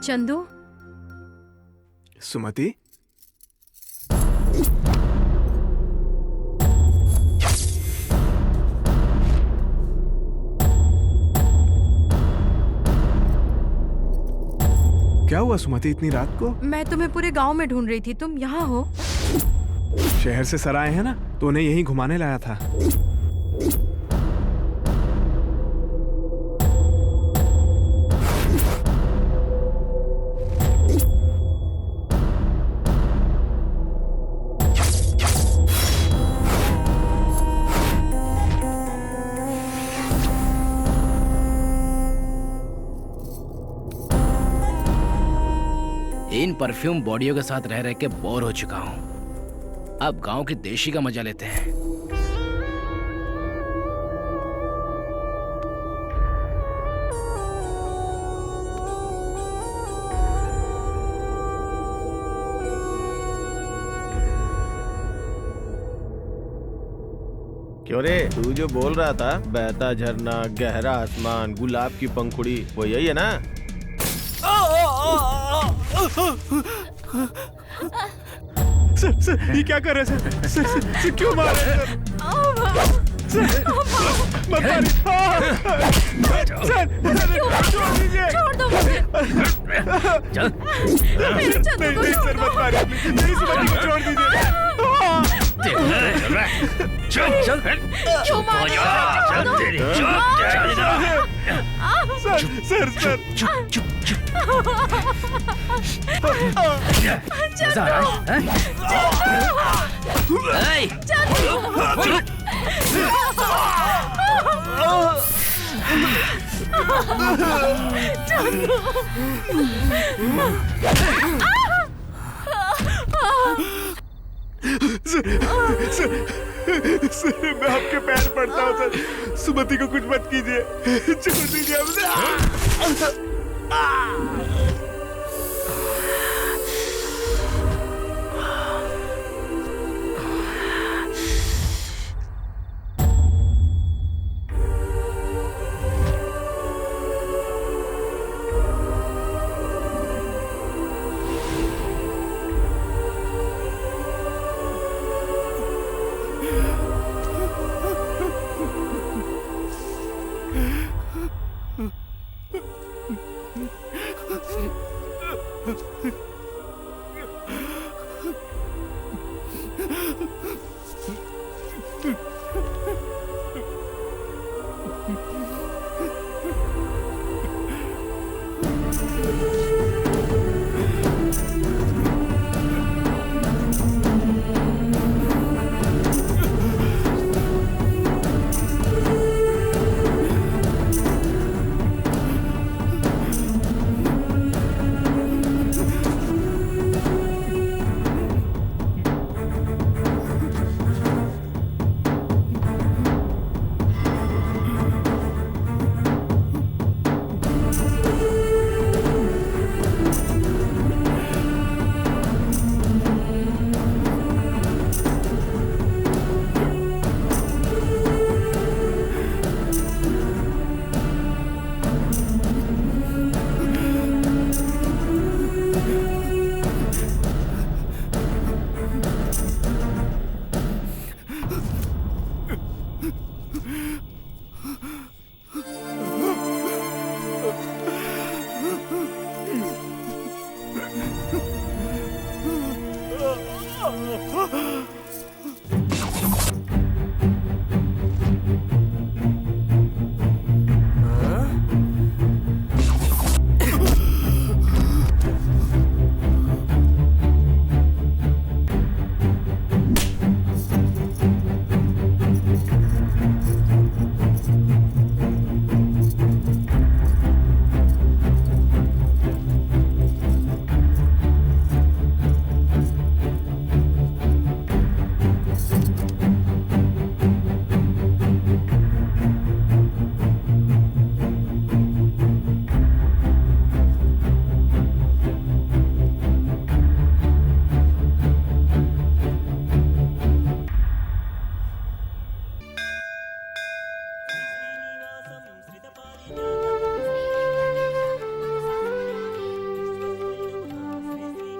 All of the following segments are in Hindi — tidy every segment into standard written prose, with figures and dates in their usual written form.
चंदू, सुमति, क्या हुआ सुमति इतनी रात को? मैं तुम्हें पूरे गांव में ढूंढ रही थी, तुम यहाँ हो? शहर से सर आए हैं ना, तो उन्हें यहीं घुमाने लाया था। इन परफ्यूम बॉडियों के साथ रह रह के बोर हो चुका हूँ। अब गांव की देशी का मजा लेते हैं। क्यों रे, तू जो बोल रहा था बहता झरना, गहरा आसमान, गुलाब की पंखुड़ी, वो यही है ना? सर ये क्या कर रहे हैं सर क्यों मार रहे हैं सर? मत मारिए सर, छोड़ दीजिए। छोड़ दो मुझे। चल। मेरे चंदू को नहीं छोड़ सर, दो। मत मारिए प्लीज, मेरी सुमति को छोड़ दीजिए। चल चल क्यों मार रहे हो? चल तेरी सर सर चुप चुप चुप मजा आ रहा है? सर मैं आपके पैर पड़ता हूँ सर, सुमति को कुछ मत कीजिए, छोड़ दीजिए हमसे।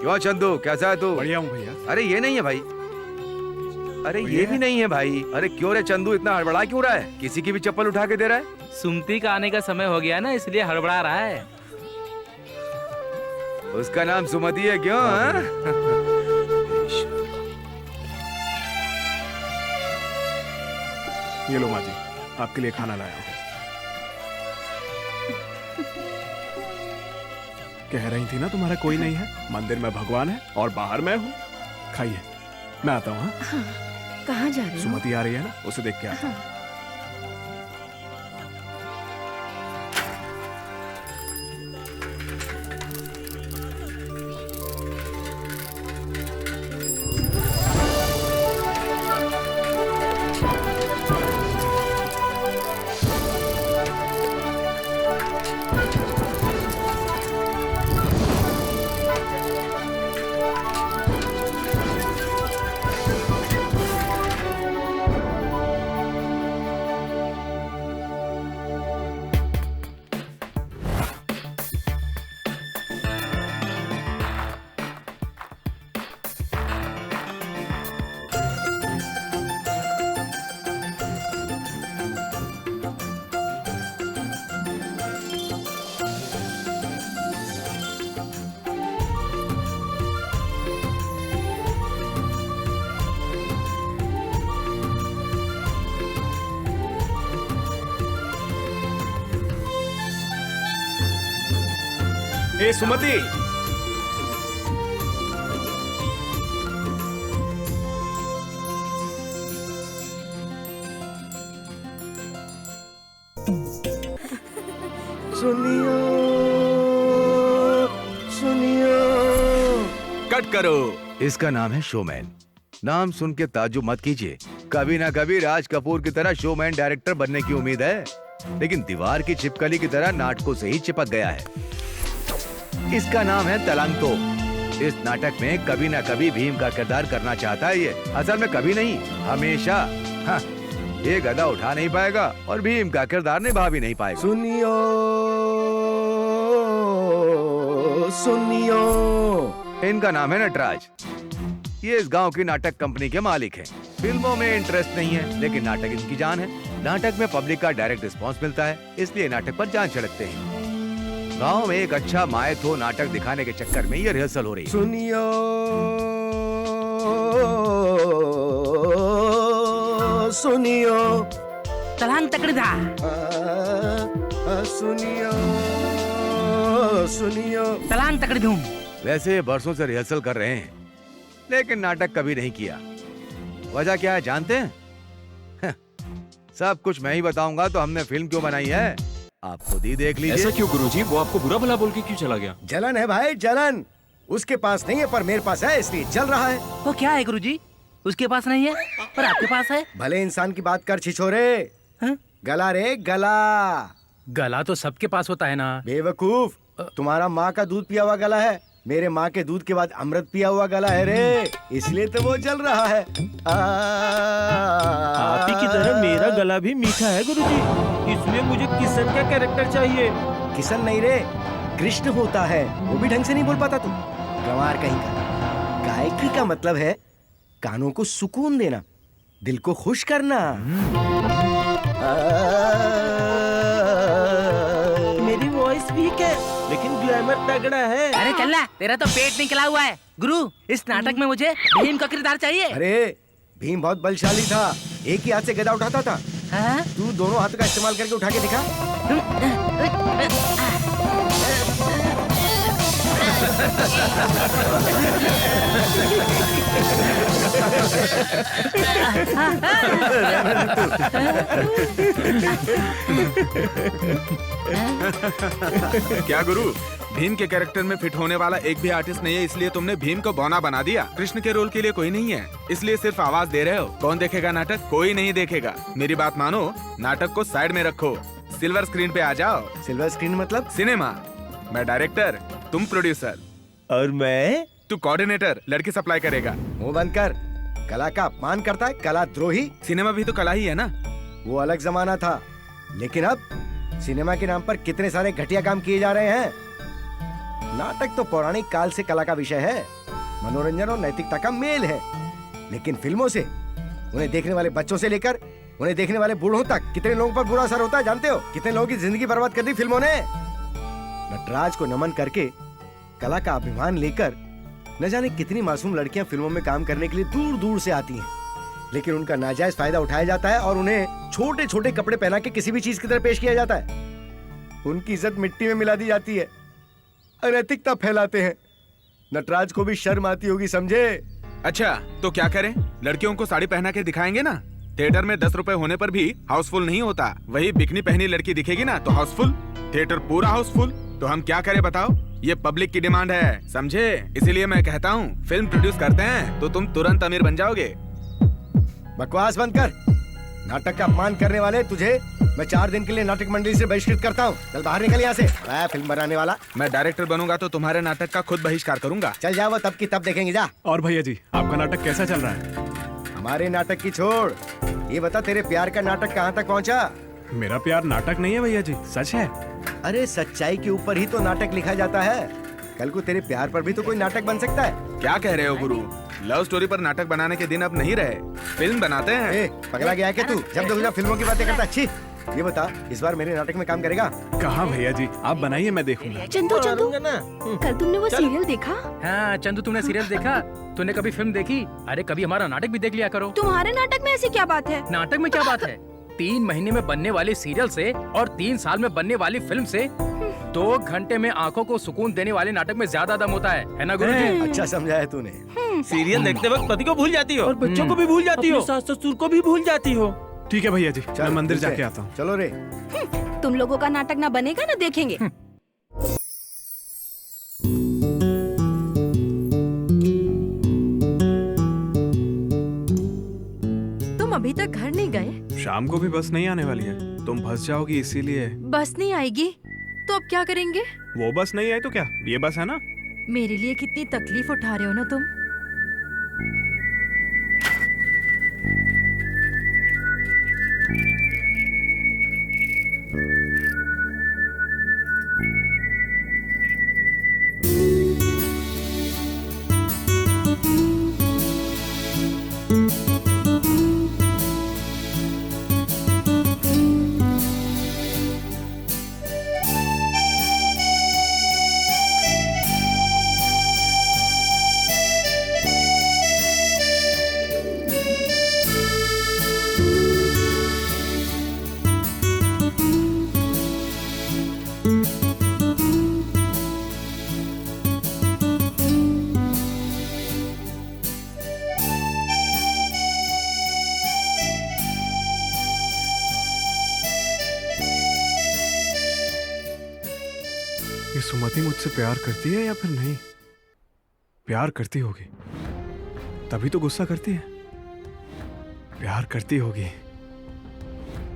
क्यों चंदू, कैसा है तू? बढ़िया हूँ भैया। अरे ये नहीं है भाई, अरे ये भी नहीं है भाई। अरे क्यों रे चंदू, इतना हड़बड़ा क्यों रहा है? किसी की भी चप्पल उठा के दे रहा है? सुमति का आने का समय हो गया ना, इसलिए हड़बड़ा रहा है। उसका नाम सुमति है क्यों? हाँ? ये लो माँ जी, आपके लिए खाना लाया हूँ। कह रही थी ना तुम्हारा कोई नहीं है, मंदिर में भगवान है और बाहर मैं हूँ। खाइए, मैं आता हूँ। हाँ? कहाँ जा रहे हो? सुमति आ रही है ना, उसे देख के आता हूँ। ए सुमति, सुनियो सुनियो। कट करो। इसका नाम है शोमैन। नाम सुन के ताज्जुब मत कीजिए, कभी ना कभी राज कपूर की तरह शोमैन डायरेक्टर बनने की उम्मीद है, लेकिन दीवार की छिपकली की तरह नाटकों से ही चिपक गया है। इसका नाम है तलंतो। इस नाटक में कभी ना कभी भीम का किरदार करना चाहता है ये, असल में कभी नहीं, हमेशा। हाँ, ये गदा उठा नहीं पाएगा और भीम का किरदार निभा भी नहीं पाएगा। सुनियो सुनियो। इनका नाम है नटराज। ये इस गांव की नाटक कंपनी के मालिक हैं। फिल्मों में इंटरेस्ट नहीं है, लेकिन नाटक इनकी जान है। नाटक में पब्लिक का डायरेक्ट रिस्पांस मिलता है, इसलिए नाटक पर जान छिड़कते हैं। गांव में एक अच्छा मायत हो नाटक दिखाने के चक्कर में ये रिहर्सल हो रही है। सुनियो सुनियो। तलांग तकड़ी था। सुनियो सुनियो। तलांग तकड़ी धूम। वैसे बरसों से रिहर्सल कर रहे हैं, लेकिन नाटक कभी नहीं किया। वजह क्या है जानते हैं? सब कुछ मैं ही बताऊंगा तो हमने फिल्म क्यों बनाई है, आप खुद ही देख लीजिए। ऐसा क्यों गुरुजी? वो आपको बुरा भला बोल के क्यों चला गया? जलन है भाई, जलन। उसके पास नहीं है पर मेरे पास है, इसलिए चल रहा है। वो क्या है गुरुजी? उसके पास नहीं है पर आपके पास है। भले इंसान की बात कर छिछोरे। हाँ? गला रे गला। गला तो सबके पास होता है ना। बेवकूफ, तुम्हारा माँ का दूध पिया हुआ गला है, मेरे माँ के दूध के बाद अमृत पिया हुआ गला है रे, इसलिए तो वो जल रहा है। आप ही की तरह मेरा गला भी मीठा है गुरुजी, इसलिए मुझे किशन का कैरेक्टर चाहिए। किशन नहीं रे, कृष्ण होता है। वो भी ढंग से नहीं बोल पाता तू, गंवार कहीं का। गायकी का मतलब है कानों को सुकून देना, दिल को खुश करना। मेरी वॉइस वीक है लेकिन ग्लैमर तगड़ा है। अरे चलना, तेरा तो पेट निकला हुआ है। गुरु, इस नाटक में मुझे भीम का किरदार चाहिए। अरे भीम बहुत बलशाली था, एक ही हाथ से गदा उठाता था। हाँ? तू दोनों हाथ का इस्तेमाल करके उठा के दिखा। क्या गुरु, भीम के कैरेक्टर में फिट होने वाला एक भी आर्टिस्ट नहीं है, इसलिए तुमने भीम को बौना बना दिया। कृष्ण के रोल के लिए कोई नहीं है, इसलिए सिर्फ आवाज दे रहे हो। कौन देखेगा नाटक? कोई नहीं देखेगा। मेरी बात मानो, नाटक को साइड में रखो, सिल्वर स्क्रीन पे आ जाओ। सिल्वर स्क्रीन मतलब? सिनेमा। मैं डायरेक्टर, तुम प्रोड्यूसर और मैं? तू कोऑर्डिनेटर, लड़की सप्लाई करेगा। मुंह बंद कर, कला का अपमान करता है, कला द्रोही। सिनेमा भी तो कला ही है ना। वो अलग जमाना था, लेकिन अब सिनेमा के नाम पर कितने सारे घटिया काम किए जा रहे हैं। नाटक तो पौराणिक काल से कला का विषय है। मनोरंजन और नैतिकता का मेल है। लेकिन फिल्मों से उन्हें देखने वाले बच्चों से लेकर उन्हें देखने वाले बूढ़ों तक कितने लोगों पर बुरा असर होता है जानते हो? कितने लोगों की जिंदगी बर्बाद कर दी फिल्मों ने। नटराज को नमन करके कला का अभिमान लेकर न जाने कितनी मासूम लड़कियां फिल्मों में काम करने के लिए दूर दूर से आती हैं, लेकिन उनका नाजायज फायदा उठाया जाता है और उन्हें छोटे छोटे कपड़े पहना के किसी भी चीज की तरह पेश किया जाता है। उनकी इज्जत मिट्टी में मिला दी जाती है, अनैतिकता फैलाते हैं। नटराज को भी शर्म आती होगी, समझे? अच्छा तो क्या करें? लड़कियों को साड़ी पहना के दिखाएंगे ना। थिएटर में 10 रुपए होने पर भी हाउसफुल नहीं होता। वही बिकनी पहनी लड़की दिखेगी ना तो हाउसफुल, थिएटर पूरा हाउसफुल। तो हम क्या करें बताओ? ये पब्लिक की डिमांड है, समझे? इसीलिए मैं कहता हूँ फिल्म प्रोड्यूस करते हैं तो तुम तुरंत अमीर बन जाओगे। बकवास बंद कर। नाटक का अपमान करने वाले तुझे मैं 4 दिन के लिए नाटक मंडली से बहिष्कृत करता हूँ। चल बाहर निकल यहाँ से। फिल्म बनाने वाला। मैं डायरेक्टर बनूंगा तो तुम्हारे नाटक का खुद बहिष्कार करूंगा। चल जा, वो तब की तब देखेंगे, जा। और भैया जी आपका नाटक कैसा चल रहा है? हमारे नाटक की छोड़, ये बता तेरे प्यार का नाटक कहाँ तक पहुँचा? मेरा प्यार नाटक नहीं है भैया जी, सच है। अरे सच्चाई के ऊपर ही तो नाटक लिखा जाता है। कल को तेरे प्यार पर भी तो कोई नाटक बन सकता है। क्या कह रहे हो गुरु? लव स्टोरी पर नाटक बनाने के दिन अब नहीं रहे, फिल्म बनाते हैं। ए, पगला गया क्या तू? जब देखो फिल्मों की बातें करता। अच्छी ये बता, इस बार मेरे नाटक में काम करेगा? कहाँ भैया जी, आप बनाइए, मैं देखूंगा। चंदू चंदू, कल तुमने वो सीरियल देखा? हाँ चंदू, तुमने सीरियल देखा? तूने कभी फिल्म देखी? अरे कभी हमारा नाटक भी देख लिया करो। तुम्हारे नाटक में ऐसी क्या बात है? नाटक में क्या बात है? 3 महीने में बनने वाली सीरियल से और 3 साल में बनने वाली फिल्म से 2 घंटे में आंखों को सुकून देने वाले नाटक में ज्यादा दम होता है ना गुरुजी? अच्छा समझा है तूने। सीरियल देखते वक्त पति को भूल जाती हो और बच्चों को भी भूल जाती हो, सास ससुर को भी भूल जाती हो। ठीक है भैया जी, मैं मंदिर ठीक है। जाके आता हूँ। चलो रे। तुम लोगों का नाटक ना बनेगा ना देखेंगे। तुम अभी तक घर नहीं गए? शाम को भी बस नहीं आने वाली है, तुम फंस जाओगी इसीलिए। बस नहीं आएगी तो अब क्या करेंगे? वो बस नहीं आई तो क्या, ये बस है ना। मेरे लिए कितनी तकलीफ उठा रहे हो ना तुम। ये सुमति मुझसे प्यार करती है या फिर नहीं? प्यार करती होगी तभी तो गुस्सा करती है। प्यार करती होगी,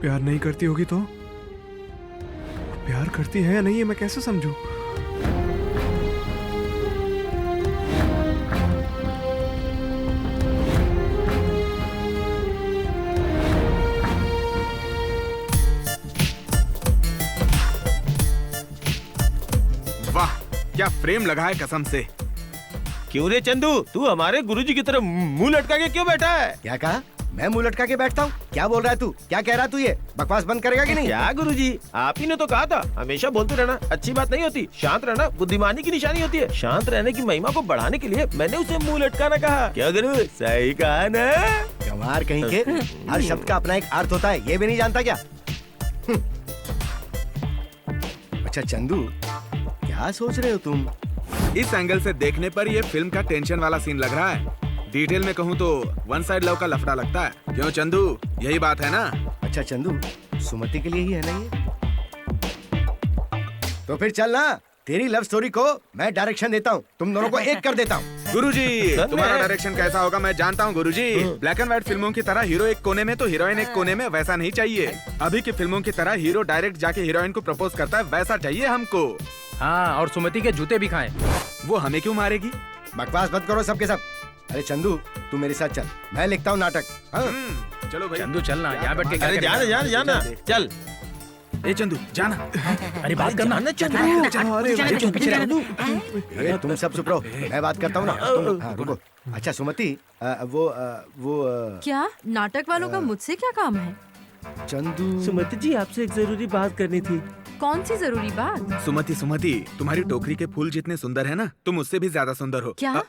प्यार नहीं करती होगी तो? प्यार करती है या नहीं है मैं कैसे समझूं? वाह क्या फ्रेम लगा है कसम से। क्यों रे चंदू, तू हमारे गुरुजी की तरफ मुंह लटका के क्यों बैठा है? क्या कहा? मैं मुंह लटका के बैठता हूँ? क्या बोल रहा है तू? क्या कह रहा है तू? ये बकवास बंद करेगा कि नहीं? क्या गुरुजी, आप ही ने तो कहा था हमेशा बोलते रहना अच्छी बात नहीं होती, शांत रहना बुद्धिमानी की निशानी होती है। शांत रहने की महिमा को बढ़ाने के लिए मैंने उसे मुंह लटकाना कहा। क्या गुरु, सही कहा ना? गंवार कहीं के, हर शब्द का अपना एक अर्थ होता है, ये भी नहीं जानता क्या? अच्छा चंदू, क्या सोच रहे हो तुम? इस एंगल से देखने पर ये फिल्म का टेंशन वाला सीन लग रहा है। डिटेल में कहूँ तो वन साइड लव का लफड़ा लगता है। क्यों चंदू, यही बात है ना? अच्छा चंदू, सुमति के लिए ही है ना ये? तो फिर चल ना, तेरी लव स्टोरी को मैं डायरेक्शन देता हूँ, तुम दोनों को एक कर देता हूँ। गुरुजी तुम्हारा डायरेक्शन कैसा होगा मैं जानता हूँ गुरुजी। ब्लैक एंड व्हाइट फिल्मों की तरह हीरो एक कोने में तो हीरोइन एक कोने में, वैसा नहीं चाहिए। अभी की फिल्मों की तरह हीरो डायरेक्ट जाके हीरोइन को प्रपोज करता है, वैसा चाहिए हमको। हाँ, और सुमति के जूते भी खाएं। वो हमें क्यों मारेगी? बकवास बंद करो सबके सब। अरे चंदू, तू मेरे साथ चल, मैं लिखता हूँ नाटक। हाँ? चलो भाई चंदू चलना, यहाँ बैठ के क्या अरे करेगा? जाना जाना जाना, चल। ए चंदू जाना। अरे बात करना। अरे तुम सब चुप रहो, मैं बात करता हूँ ना। तुम हाँ, रुको। अच्छा सुमति, वो क्या नाटक वालों का मुझसे क्या काम है? चंदू। सुमति जी आपसे एक जरूरी बात करनी थी। कौन सी जरूरी बात? सुमति सुमति, तुम्हारी टोकरी के फूल जितने सुंदर है ना, तुम उससे भी ज्यादा सुंदर हो। क्या?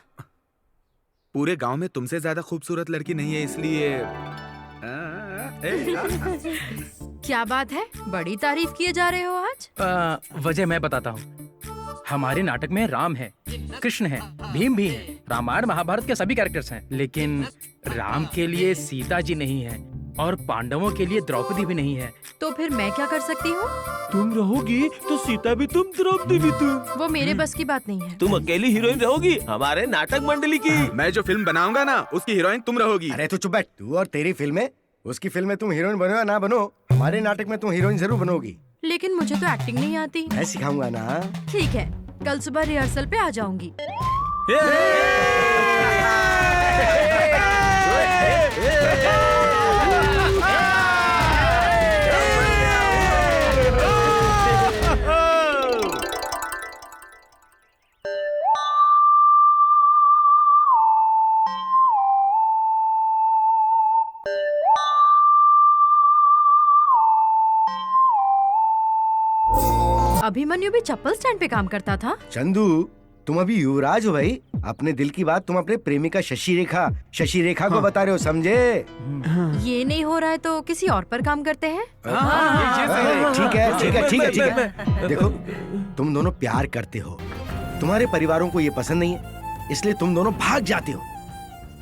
पूरे गांव में तुमसे ज्यादा खूबसूरत लड़की नहीं है, इसलिए क्या बात है, बड़ी तारीफ किए जा रहे हो आज? वजह मैं बताता हूँ। हमारे नाटक में राम है, कृष्ण है, भीम भी है, रामायण महाभारत के सभी कैरेक्टर्स हैं, लेकिन राम के लिए सीता जी नहीं है और पांडवों के लिए द्रौपदी भी नहीं है। तो फिर मैं क्या कर सकती हूँ? तुम रहोगी तो सीता भी तुम, द्रौपदी भी तुम। वो मेरे बस की बात नहीं है। तुम अकेली हीरोइन रहोगी हमारे नाटक मंडली की। मैं जो फिल्म बनाऊंगा ना, उसकी हीरोइन तुम रहोगी। अरे तू चुप बैठ। तू और तेरी फिल्म में, उसकी फिल्म में तुम हीरोइन बनो या ना बनो, हमारे नाटक में तुम हीरोइन जरूर बनोगी। लेकिन मुझे तो एक्टिंग नहीं आती। मैं सिखाऊंगा ना। ठीक है, कल सुबह रिहर्सल पे आ जाऊंगी। अभिमन्यु भी चप्पल स्टैंड पे काम करता था। चंदू, तुम अभी युवराज हो भाई। अपने दिल की बात तुम अपने प्रेमिका शशि रेखा को बता रहे हो, समझे? ये नहीं हो रहा है तो किसी और पर काम करते हैं। ठीक है। देखो, तुम दोनों प्यार करते हो, तुम्हारे परिवारों को ये पसंद नहीं है, इसलिए तुम दोनों भाग जाते हो।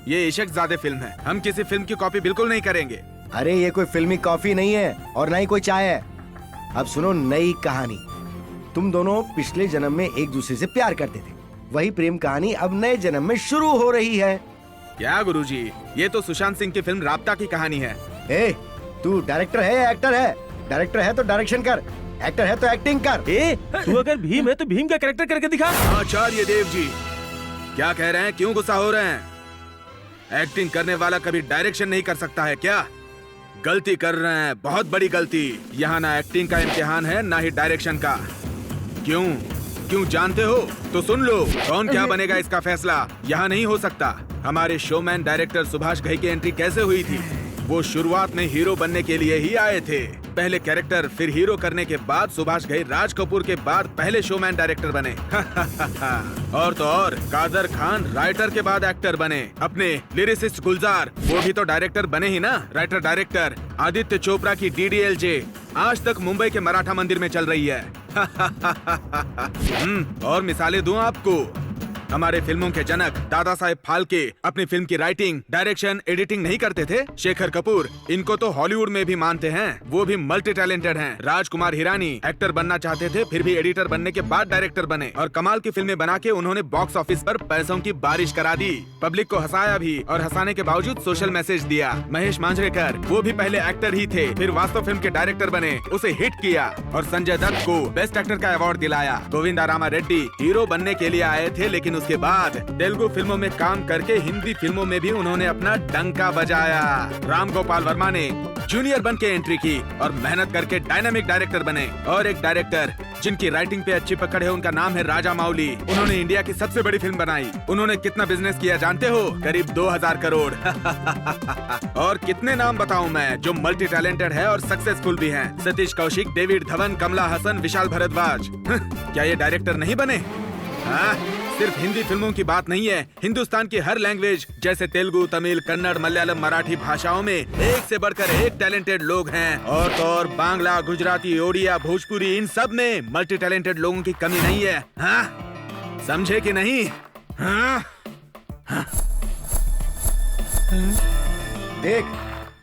ये इश्क ज़्यादा फिल्म है, हम किसी फिल्म की कॉपी बिल्कुल नहीं करेंगे। अरे ये कोई फिल्मी कॉफी नहीं है और ना ही कोई चाय है। अब सुनो नई कहानी। तुम दोनों पिछले जन्म में एक दूसरे से प्यार करते थे, वही प्रेम कहानी अब नए जन्म में शुरू हो रही है। क्या गुरुजी, ये तो सुशांत सिंह की फिल्म राब्ता की कहानी है। ए, तू डायरेक्टर है या एक्टर है? डायरेक्टर है तो डायरेक्शन कर, एक्टर है तो एक्टिंग कर। तू अगर भीम है तो भीम का कैरेक्टर करके दिखा। आचार्य देव जी क्या कह रहे हैं, क्यों गुस्सा हो रहे हैं? एक्टिंग करने वाला कभी डायरेक्शन नहीं कर सकता है क्या? गलती कर रहे हैं, बहुत बड़ी गलती। यहाँ ना एक्टिंग का इम्तिहान है ना ही डायरेक्शन का। क्यों जानते हो? तो सुन लो, कौन क्या बनेगा इसका फैसला यहाँ नहीं हो सकता। हमारे शोमैन डायरेक्टर सुभाष घई की एंट्री कैसे हुई थी? वो शुरुआत में हीरो बनने के लिए ही आए थे। पहले कैरेक्टर फिर हीरो करने के बाद सुभाष घई राज कपूर के बाद पहले शोमैन डायरेक्टर बने। और तो और कादर खान राइटर के बाद एक्टर बने। अपने लिरिसिस्ट गुलजार, वो भी तो डायरेक्टर बने ही ना, राइटर डायरेक्टर। आदित्य चोपड़ा की DDLJ आज तक मुंबई के मराठा मंदिर में चल रही है। और मिसालें दूं आपको, हमारे फिल्मों के जनक दादा साहेब फाल्के अपनी फिल्म की राइटिंग, डायरेक्शन, एडिटिंग नहीं करते थे। शेखर कपूर, इनको तो हॉलीवुड में भी मानते हैं, वो भी मल्टी टैलेंटेड हैं। राजकुमार हिरानी एक्टर बनना चाहते थे, फिर भी एडिटर बनने के बाद डायरेक्टर बने और कमाल की फिल्में बना के उन्होंने बॉक्स ऑफिस पर पैसों की बारिश करा दी। पब्लिक को हंसाया भी और हंसाने के बावजूद सोशल मैसेज दिया। महेश मांजरेकर, वो भी पहले एक्टर ही थे, फिर वास्तव फिल्म के डायरेक्टर बने, उसे हिट किया और संजय दत्त को बेस्ट एक्टर का अवार्ड दिलाया। गोविंदा रामा रेड्डी हीरो बनने के लिए आए थे, लेकिन उसके बाद तेलुगु फिल्मों में काम करके हिंदी फिल्मों में भी उन्होंने अपना डंका बजाया। राम गोपाल वर्मा ने जूनियर बन के एंट्री की और मेहनत करके डायनामिक डायरेक्टर बने। और एक डायरेक्टर जिनकी राइटिंग पे अच्छी पकड़ है, उनका नाम है राजा मौली। उन्होंने इंडिया की सबसे बड़ी फिल्म बनाई। उन्होंने कितना बिजनेस किया जानते हो? करीब 2000 करोड़। और कितने नाम बताऊं मैं जो मल्टी टैलेंटेड है और सक्सेसफुल भी हैं? सतीश कौशिक, डेविड धवन, कमला हसन, विशाल भारद्वाज। क्या ये डायरेक्टर नहीं बने? हाँ? सिर्फ हिंदी फिल्मों की बात नहीं है, हिंदुस्तान की हर लैंग्वेज जैसे तेलुगु, तमिल, कन्नड़, मलयालम, मराठी भाषाओं में एक से बढ़कर एक टैलेंटेड लोग हैं। और तो और बांग्ला, गुजराती, ओडिया, भोजपुरी, इन सब में मल्टी टैलेंटेड लोगों की कमी नहीं है। हाँ? समझे कि नहीं? हाँ? हाँ? देख,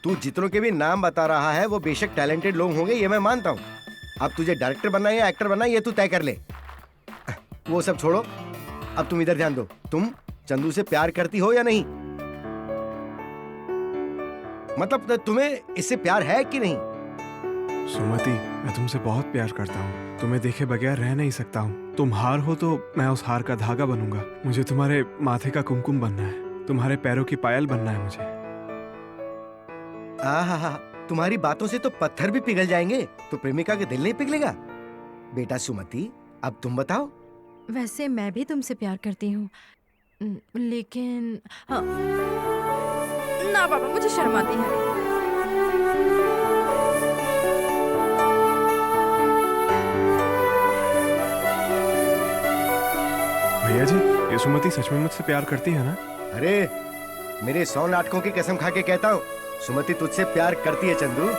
तू जितनों के भी नाम बता रहा है वो बेशक टैलेंटेड लोग होंगे, ये मैं मानता हूँ। अब तुझे डायरेक्टर बनना है या एक्टर बनना है, ये तू तय कर ले। वो सब छोड़ो, अब तुम इधर ध्यान दो। तुम चंदू से प्यार करती हो या नहीं? मतलब तुम्हें इससे प्यार है कि नहीं? सुमति, मैं तुमसे बहुत प्यार करता हूँ। तुम्हें देखे बगैर रह नहीं सकता हूँ। तुम हार हो तो मैं उस हार का धागा बनूंगा। मुझे तुम्हारे माथे का कुमकुम बनना है, तुम्हारे पैरों की पायल बनना है मुझे। तुम्हारी बातों से तो पत्थर भी पिघल जाएंगे, तो प्रेमिका के दिल नहीं पिघलेगा? बेटा सुमति, अब तुम बताओ। वैसे मैं भी तुमसे प्यार करती हूँ, लेकिन हाँ, ना पापा, मुझे शर्म आती है। भैया जी, ये सुमति सच में मुझसे प्यार करती है ना? अरे मेरे 100 नाटकों की कसम खा के कहता हूँ, सुमति तुझसे प्यार करती है चंदू।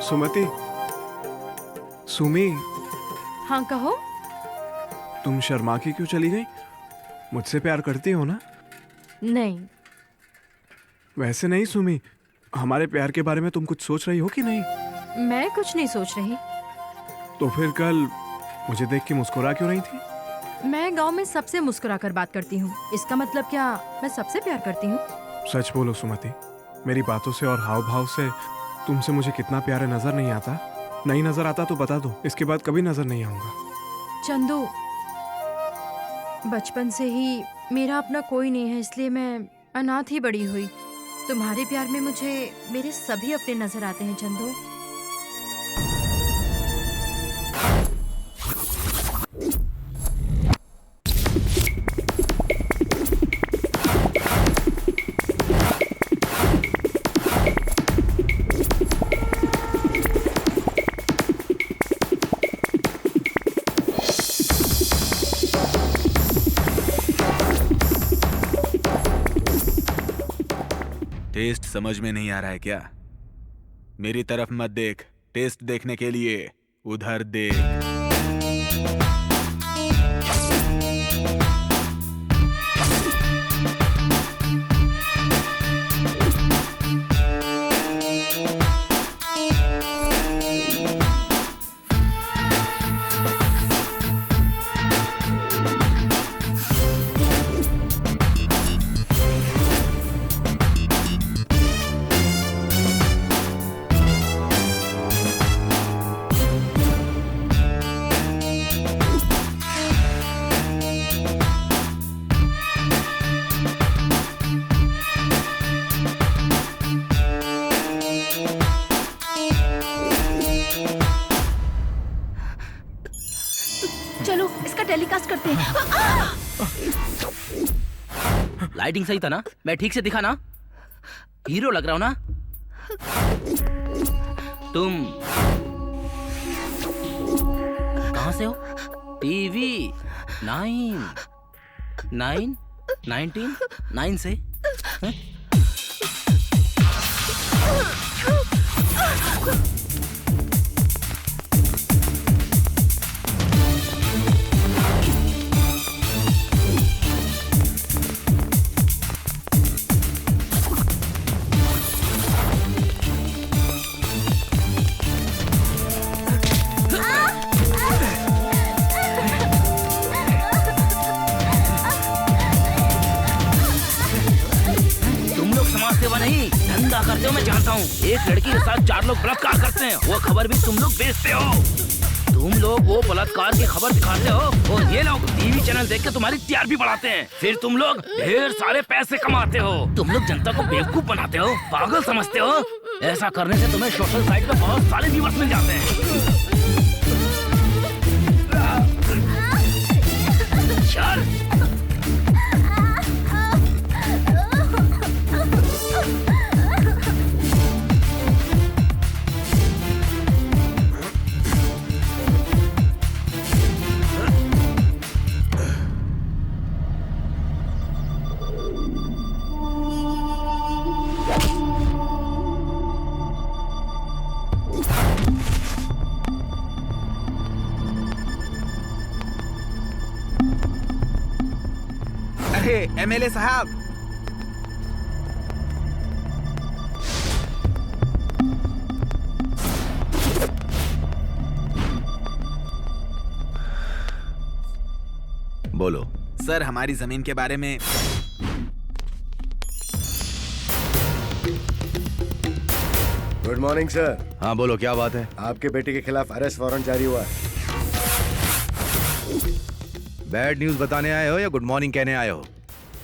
सुमति, सुमी, हाँ कहो। तुम शर्मा के क्यों चली गई? मुझसे प्यार करती हो ना? नहीं। वैसे नहीं सुमी, हमारे प्यार के बारे में तुम कुछ सोच रही हो कि नहीं? मैं कुछ नहीं सोच रही। तो फिर कल मुझे देख के मुस्कुरा क्यों रही थी? मैं गांव में सबसे मुस्कुरा कर बात करती हूँ, इसका मतलब क्या मैं सबसे प्यार करती हूँ? सच बोलो सुमति, मेरी बातों से और हाव भाव से तुमसे मुझे कितना प्यार नजर नहीं आता? नहीं नजर आता तो बता दो, इसके बाद कभी नजर नहीं आऊंगा। चंदू, बचपन से ही मेरा अपना कोई नहीं है, इसलिए मैं अनाथ ही बड़ी हुई। तुम्हारे प्यार में मुझे मेरे सभी अपने नजर आते हैं चंदू। टेस्ट समझ में नहीं आ रहा है क्या? मेरी तरफ मत देख, टेस्ट देखने के लिए उधर देख। चलो इसका टेलीकास्ट करते हैं। लाइटिंग सही था ना? मैं ठीक से दिखा ना? हीरो लग रहा हूं ना? तुम कहां से हो? टीवी 9 से है? नहीं, धंधा करते हो मैं जानता हूँ। एक लड़की के साथ 4 लोग बलात्कार करते हैं, वो खबर भी तुम लोग बेचते हो। तुम लोग वो बलात्कार की खबर दिखाते हो और ये लोग टीवी चैनल देख के तुम्हारी टीआरपी बढ़ाते हैं। फिर तुम लोग ढेर सारे पैसे कमाते हो। तुम लोग जनता को बेवकूफ बनाते हो, पागल समझते हो। ऐसा करने से तुम्हें सोशल साइट पे बहुत सारे व्यूअर्स मिल जाते हैं। चल एमएलए साहब, बोलो। सर हमारी जमीन के बारे में गुड मॉर्निंग सर। हाँ बोलो, क्या बात है? आपके बेटे के खिलाफ अरेस्ट वारंट जारी हुआ है। बैड न्यूज बताने आए हो या गुड मॉर्निंग कहने आए हो?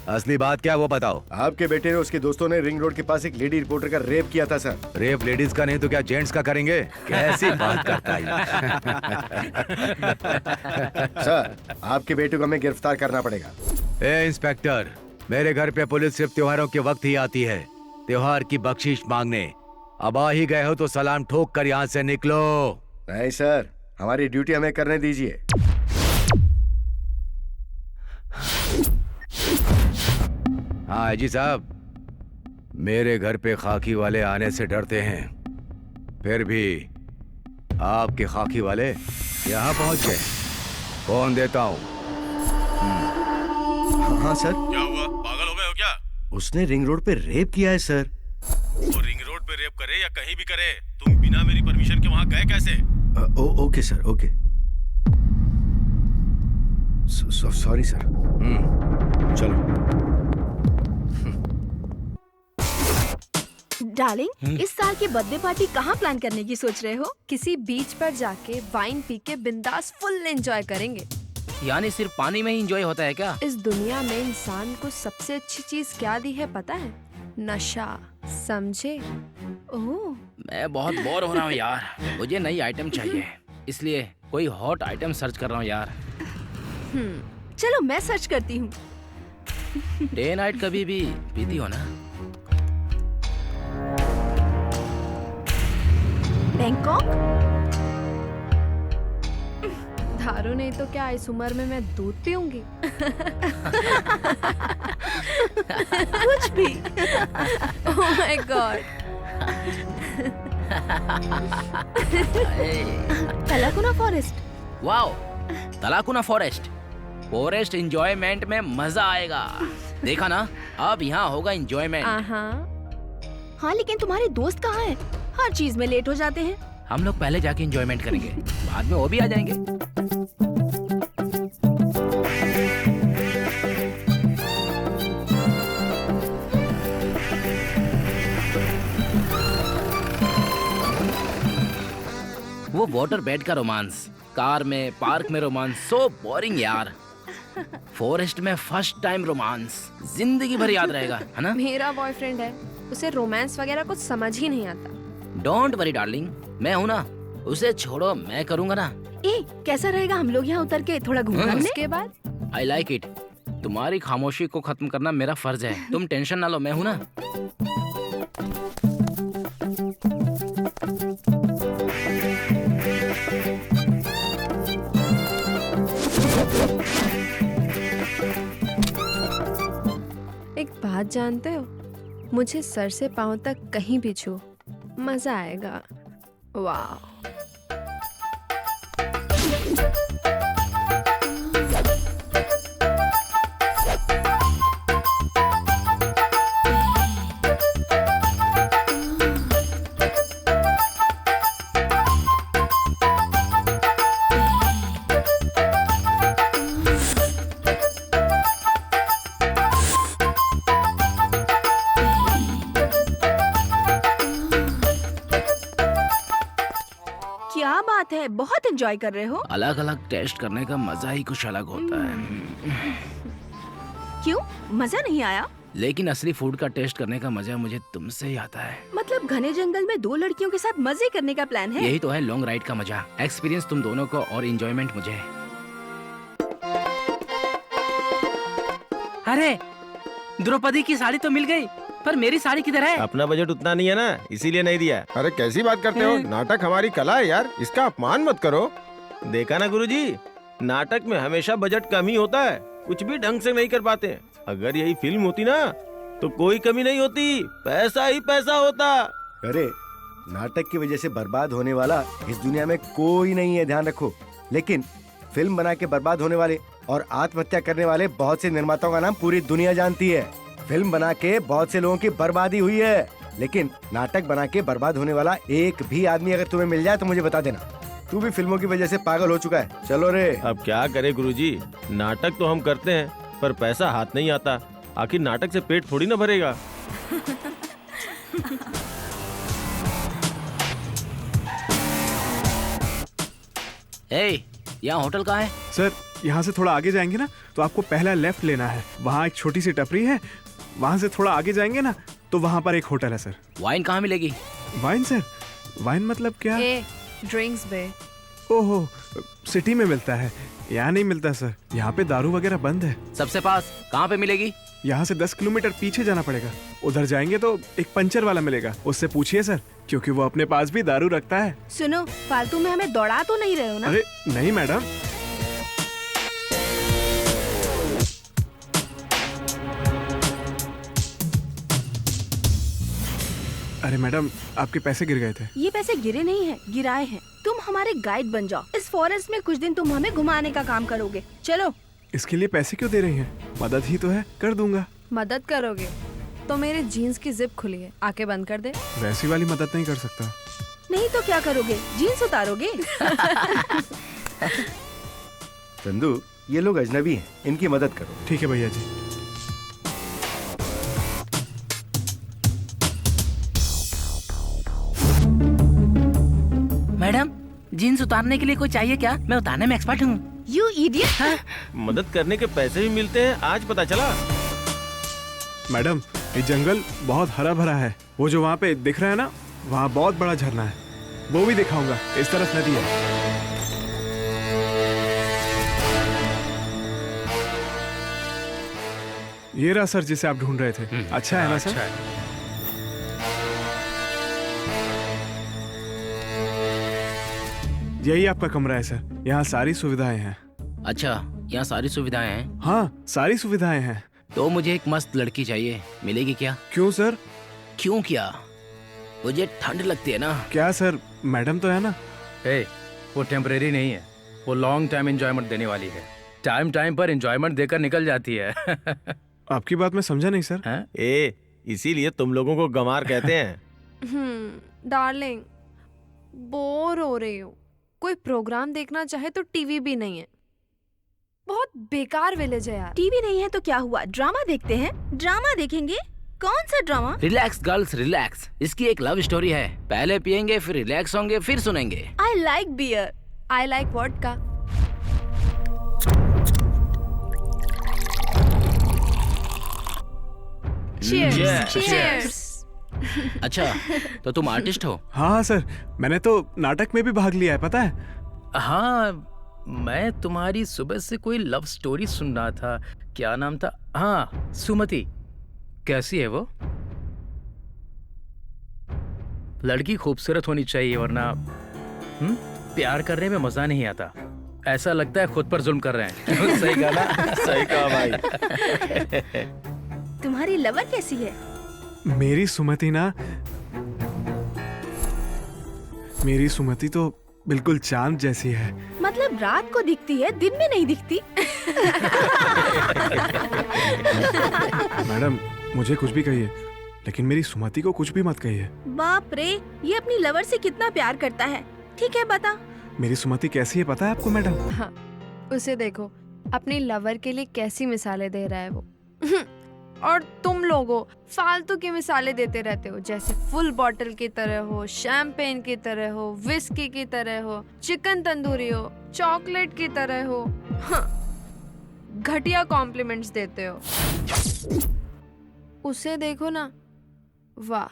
असली बात क्या है वो बताओ। आपके बेटे ने उसके दोस्तों ने रिंग रोड के पास एक लेडी रिपोर्टर का रेप किया था सर। रेप लेडीज का नहीं तो क्या जेंट्स का करेंगे? कैसी बात करता है सर आपके बेटे को हमें गिरफ्तार करना पड़ेगा। ए इंस्पेक्टर, मेरे घर पे पुलिस सिर्फ त्योहारों के वक्त ही आती है, त्योहार की बख्शीश मांगने। अब आ ही गए हो तो सलाम ठोक कर यहाँ से निकलो। नहीं सर, हमारी ड्यूटी हमें करने दीजिए। हाँ जी साहब, मेरे घर पे खाकी वाले आने से डरते हैं, फिर भी आपके खाकी वाले यहाँ पहुंच गए। कौन देता हूँ? हाँ सर। क्या हुआ, पागल हो गए हो क्या? उसने रिंग रोड पे रेप किया है सर। वो रिंग रोड पे रेप करे या कहीं भी करे, तुम बिना मेरी परमिशन के वहाँ गए कैसे? Okay sir, okay. Sorry sir. चलो। डार्लिंग, इस साल की बर्थडे पार्टी कहाँ प्लान करने की सोच रहे हो? किसी बीच पर जाके वाइन पी के बिंदास फुल एंजॉय करेंगे। यानी सिर्फ पानी में ही एंजॉय होता है क्या? इस दुनिया में इंसान को सबसे अच्छी चीज क्या दी है पता है? नशा, समझे? ओह, मैं बहुत बोर हो रहा हूँ यार, मुझे नई आइटम चाहिए, इसलिए कोई हॉट आइटम सर्च कर रहा हूँ यार। चलो मैं सर्च करती हूँ। डे नाइट कभी भी पीती हो ना? बैंकॉक? दारू नहीं तो क्या इस उम्र में मैं दूध पीऊंगी? कुछ भी। Oh my god. Talakona forest. Wow, Talakona forest. Forest enjoyment में मजा आएगा। देखा ना, अब यहाँ होगा एंजॉयमेंट। हाँ लेकिन तुम्हारे दोस्त कहाँ हैं? हर चीज में लेट हो जाते हैं। हम लोग पहले जाके एंजॉयमेंट करेंगे, बाद में वो भी आ जाएंगे। वो वाटर बेड का रोमांस, कार में, पार्क में रोमांस, सो बोरिंग यार। फॉरेस्ट में फर्स्ट टाइम रोमांस जिंदगी भर याद रहेगा, है ना? मेरा बॉयफ्रेंड है, उसे रोमांस वगैरह कुछ समझ ही नहीं आता। डोंट वरी डार्लिंग, मैं हूँ ना, उसे छोड़ो, मैं करूँगा ना। ए, कैसा रहेगा हम लोग यहाँ उतर के थोड़ा घूमने? उसके बाद आई लाइक इट। तुम्हारी खामोशी को खत्म करना मेरा फर्ज है। तुम टेंशन ना लो, मैं हूँ ना। एक बात जानते हो, मुझे सर से पांव तक कहीं भी छू, मजा आएगा। वाह। क्या बात है, बहुत एंजॉय कर रहे हो। अलग अलग टेस्ट करने का मजा ही कुछ अलग होता है। क्यों, मजा नहीं आया? लेकिन असली फूड का टेस्ट करने का मजा मुझे तुमसे ही आता है। मतलब घने जंगल में दो लड़कियों के साथ मजे करने का प्लान है? यही तो है लॉन्ग राइड का मजा। एक्सपीरियंस तुम दोनों को और एंजॉयमेंट मुझे। अरे, द्रौपदी की साड़ी तो मिल गई, पर मेरी साड़ी किधर है? अपना बजट उतना नहीं है ना, इसीलिए नहीं दिया। अरे कैसी बात करते हो, नाटक हमारी कला है यार, इसका अपमान मत करो। देखा ना गुरुजी, नाटक में हमेशा बजट कम ही होता है, कुछ भी ढंग से नहीं कर पाते। अगर यही फिल्म होती ना तो कोई कमी नहीं होती, पैसा ही पैसा होता। अरे नाटक की वजह से बर्बाद होने वाला इस दुनिया में कोई नहीं है, ध्यान रखो। लेकिन फिल्म बना के बर्बाद होने वाले और आत्महत्या करने वाले बहुत से निर्माताओं का नाम पूरी दुनिया जानती है। फिल्म बना के बहुत से लोगों की बर्बादी हुई है, लेकिन नाटक बना के बर्बाद होने वाला एक भी आदमी अगर तुम्हें मिल जाए तो मुझे बता देना। तू भी फिल्मों की वजह से पागल हो चुका है। चलो रे। अब क्या करे गुरुजी, नाटक तो हम करते हैं, पर पैसा हाथ नहीं आता। आखिर नाटक से पेट थोड़ी ना भरेगा। यहाँ होटल कहाँ है? सर यहाँ से थोड़ा आगे जाएंगे ना तो आपको पहला लेफ्ट लेना है, वहाँ एक छोटी सी टपरी है, वहाँ से थोड़ा आगे जाएंगे ना तो वहाँ पर एक होटल है सर। वाइन कहाँ मिलेगी? Wine sir? वाइन मतलब क्या? ड्रिंक्स बे। ओहो, सिटी में मिलता है, यहाँ नहीं मिलता सर। यहाँ पे दारू वगैरह बंद है। सबसे पास कहाँ पे मिलेगी? यहाँ से 10 किलोमीटर पीछे जाना पड़ेगा। उधर जाएंगे तो एक पंचर वाला मिलेगा, उससे पूछिए सर, क्योंकि वो अपने पास भी दारू रखता है। सुनो, फालतू में हमें दौड़ा तो नहीं रहे हो ना? अरे नहीं मैडम। अरे मैडम, आपके पैसे गिर गए थे। ये पैसे गिरे नहीं हैं, गिराए हैं। तुम हमारे गाइड बन जाओ। इस फॉरेस्ट में कुछ दिन तुम हमें घुमाने का काम करोगे। चलो। इसके लिए पैसे क्यों दे रही हैं? मदद ही तो है, कर दूंगा। मदद करोगे तो मेरे जीन्स की जिप खुली है, आके बंद कर दे। वैसी वाली मदद नहीं कर सकता। नहीं तो क्या करोगे? जीन्स उतारोगे? चंदू, ये लोग अजनबी हैं, इनकी मदद करो। ठीक है भैया जी। मैडम, जीन्स उतारने के लिए कोई चाहिए क्या? मैं उतारने में एक्सपर्ट हूँ। You idiot. मदद करने के पैसे भी मिलते हैं, आज पता चला। मैडम, ये जंगल बहुत हरा भरा है। वो जो वहाँ पे दिख रहा है ना, वहाँ बहुत बड़ा झरना है, वो भी दिखाऊंगा। इस तरफ नदी है। ये रहा सर जिसे आप ढूंढ रहे थे। अच्छा है ना सर? अच्छा है। यही आपका कमरा है सर, यहाँ सारी सुविधाएं हैं। अच्छा, यहाँ सारी सुविधाएं हैं? हाँ, सारी सुविधाएं हैं। तो मुझे एक मस्त लड़की चाहिए, मिलेगी क्या? क्यों सर? क्यों क्या? मुझे ठंड लगती है ना। क्या सर, मैडम तो है ना? वो टेम्परेरी नहीं है, वो लॉन्ग टाइम एंजॉयमेंट देने वाली है। टाइम टाइम पर एंजॉयमेंट देकर निकल जाती है। आपकी बात मैं समझा नहीं सर। हाँ? इसीलिए तुम लोगों को गंवार कहते हैं। डार्लिंग, बोर हो रही हूँ। कोई प्रोग्राम देखना चाहे तो टीवी भी नहीं है। बहुत बेकार विलेज है यार। टीवी नहीं है तो क्या हुआ? ड्रामा देखते हैं। ड्रामा देखेंगे? कौन सा ड्रामा? रिलैक्स गर्ल्स रिलैक्स, इसकी एक लव स्टोरी है। पहले पियेंगे, फिर रिलैक्स होंगे, फिर सुनेंगे। I like beer. I like vodka. Cheers. Cheers. अच्छा, तो तुम आर्टिस्ट हो? हाँ सर, मैंने तो नाटक में भी भाग लिया है, पता है? हाँ, मैं तुम्हारी सुबह से कोई लव स्टोरी सुन रहा था। क्या नाम था? हाँ, सुमति। कैसी है वो? लड़की खूबसूरत होनी चाहिए, वरना प्यार करने में मजा नहीं आता। ऐसा लगता है खुद पर जुल्म कर रहे हैं। सही कहा ना? सही कहा भाई। तुम्हारी लवर कैसी है? मेरी सुमति तो बिल्कुल चांद जैसी है। मतलब रात को दिखती है, दिन में नहीं दिखती। मैडम, मुझे कुछ भी कहिए, लेकिन मेरी सुमति को कुछ भी मत कहिए। बाप रे, ये अपनी लवर से कितना प्यार करता है। ठीक है, बता। मेरी सुमति कैसी है पता है आपको मैडम? हाँ, उसे देखो, अपनी लवर के लिए कैसी मिसालें दे रहा है वो। और तुम लोगों फालतू की मिसालें देते रहते हो, जैसे फुल बॉटल की तरह हो, शैम्पेन की तरह हो, विस्की की तरह हो, चिकन तंदूरी हो, चॉकलेट की तरह हो। हाँ, घटिया कॉम्प्लीमेंट्स देते हो। उसे देखो ना, वाह,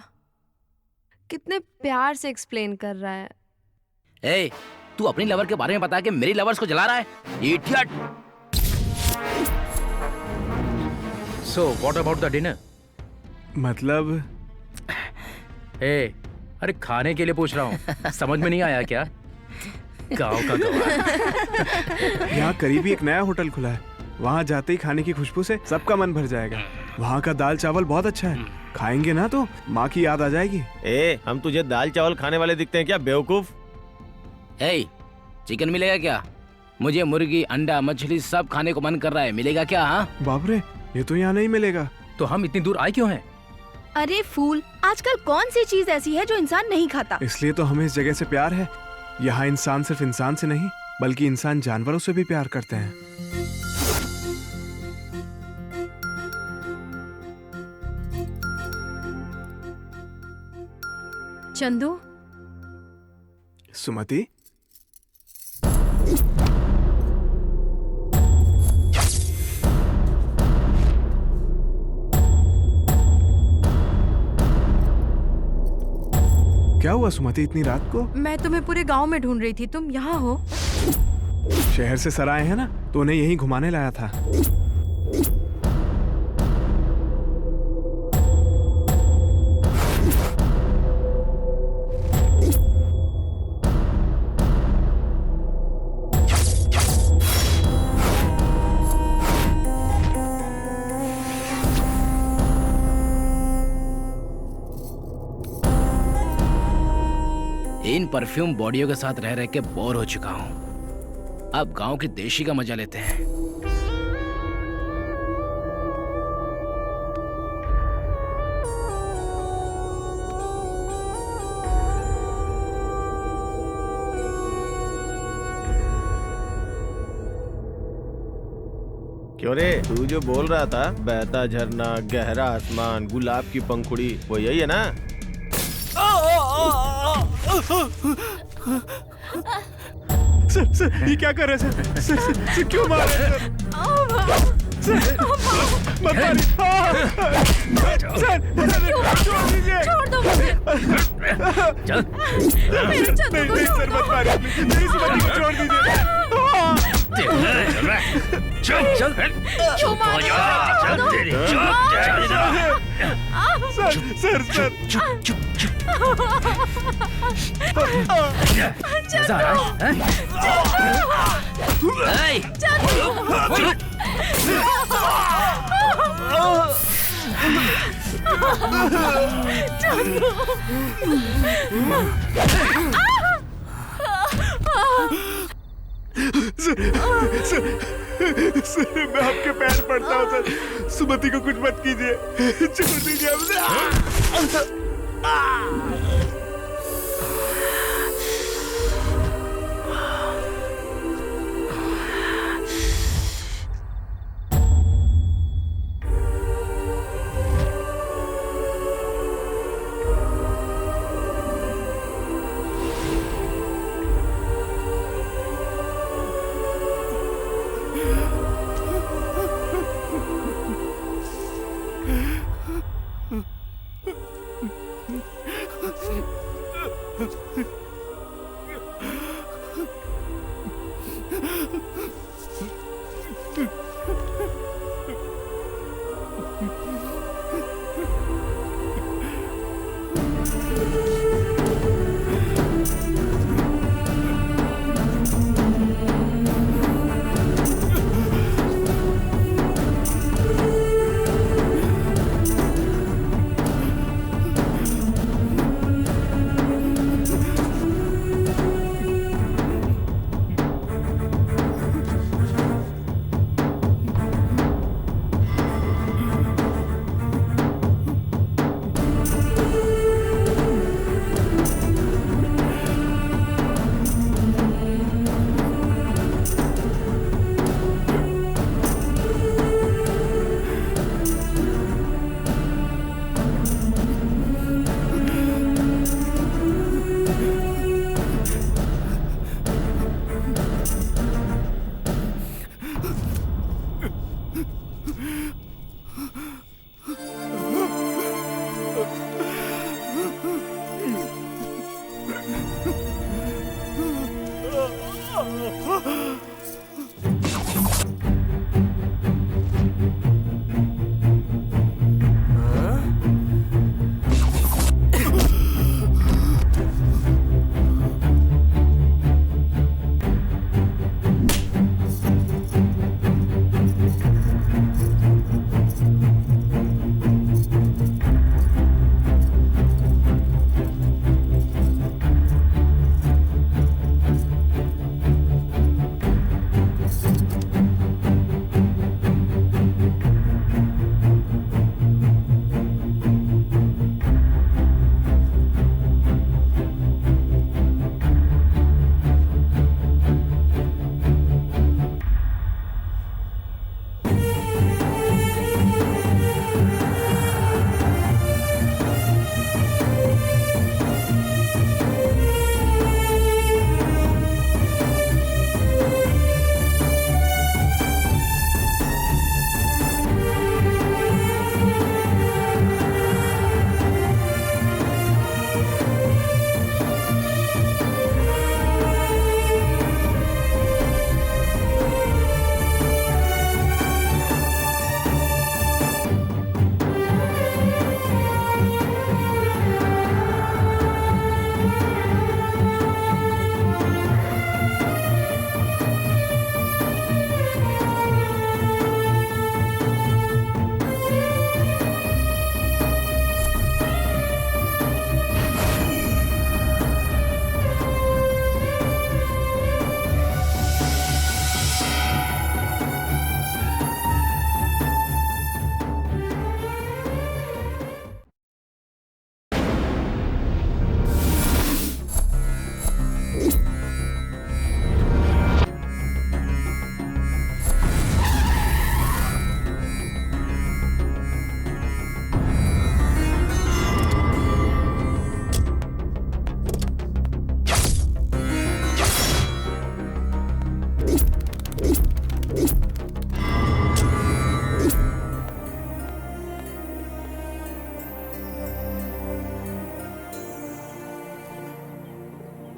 कितने प्यार से एक्सप्लेन कर रहा है। तू अपनी लवर के बारे में बता के मेरी लवर्स को जला रहा है, idiot. So, what about the dinner? मतलब? अरे खाने के लिए पूछ रहा हूँ, समझ में नहीं आया क्या? गाँव का गवार। यहाँ करीब ही एक नया होटल खुला है, वहाँ जाते ही खाने की खुशबू से सबका मन भर जाएगा। वहाँ का दाल चावल बहुत अच्छा है, खाएंगे ना तो माँ की याद आ जाएगी। हम तुझे दाल चावल खाने वाले दिखते हैं क्या बेवकूफ? चिकन मिलेगा क्या? मुझे मुर्गी, अंडा, मछली सब खाने को मन कर रहा है, मिलेगा क्या? हाँ बाप रे, ये तो यहाँ नहीं मिलेगा। तो हम इतनी दूर आए क्यों हैं? अरे फूल, आजकल कौन सी चीज ऐसी है जो इंसान नहीं खाता? इसलिए तो हमें इस जगह से प्यार है। यहाँ इंसान सिर्फ इंसान से नहीं, बल्कि इंसान जानवरों से भी प्यार करते हैं। चंदू, सुमति, क्या हुआ सुमति इतनी रात को? मैं तुम्हें पूरे गांव में ढूंढ रही थी, तुम यहाँ हो? शहर से सर आए हैं ना, तो उन्हें यहीं घुमाने लाया था। इन परफ्यूम बॉडियों के साथ रह रह के बोर हो चुका हूँ। अब गांव की देशी का मजा लेते हैं। क्यों रे, तू जो बोल रहा था बहता झरना, गहरा आसमान, गुलाब की पंखुड़ी, वो यही है ना? सर, ये क्या कर रहे हैं सर, क्यों मार रहे हैं सर? मत मारिए। सर, छोड़ दीजिए। छोड़ दो मुझे। चल। मेरे चंदू को नहीं छोड़ सर, दो। मत मारिए, नहीं सुमति को छोड़ दीजिए। चल चल तुम आ जाओ। चल तेरी सर, मजा आ रहा है? सर, मैं आपके पैर पड़ता हूँ सर, सुमति को कुछ मत कीजिए, छोड़ दीजिए हमसे।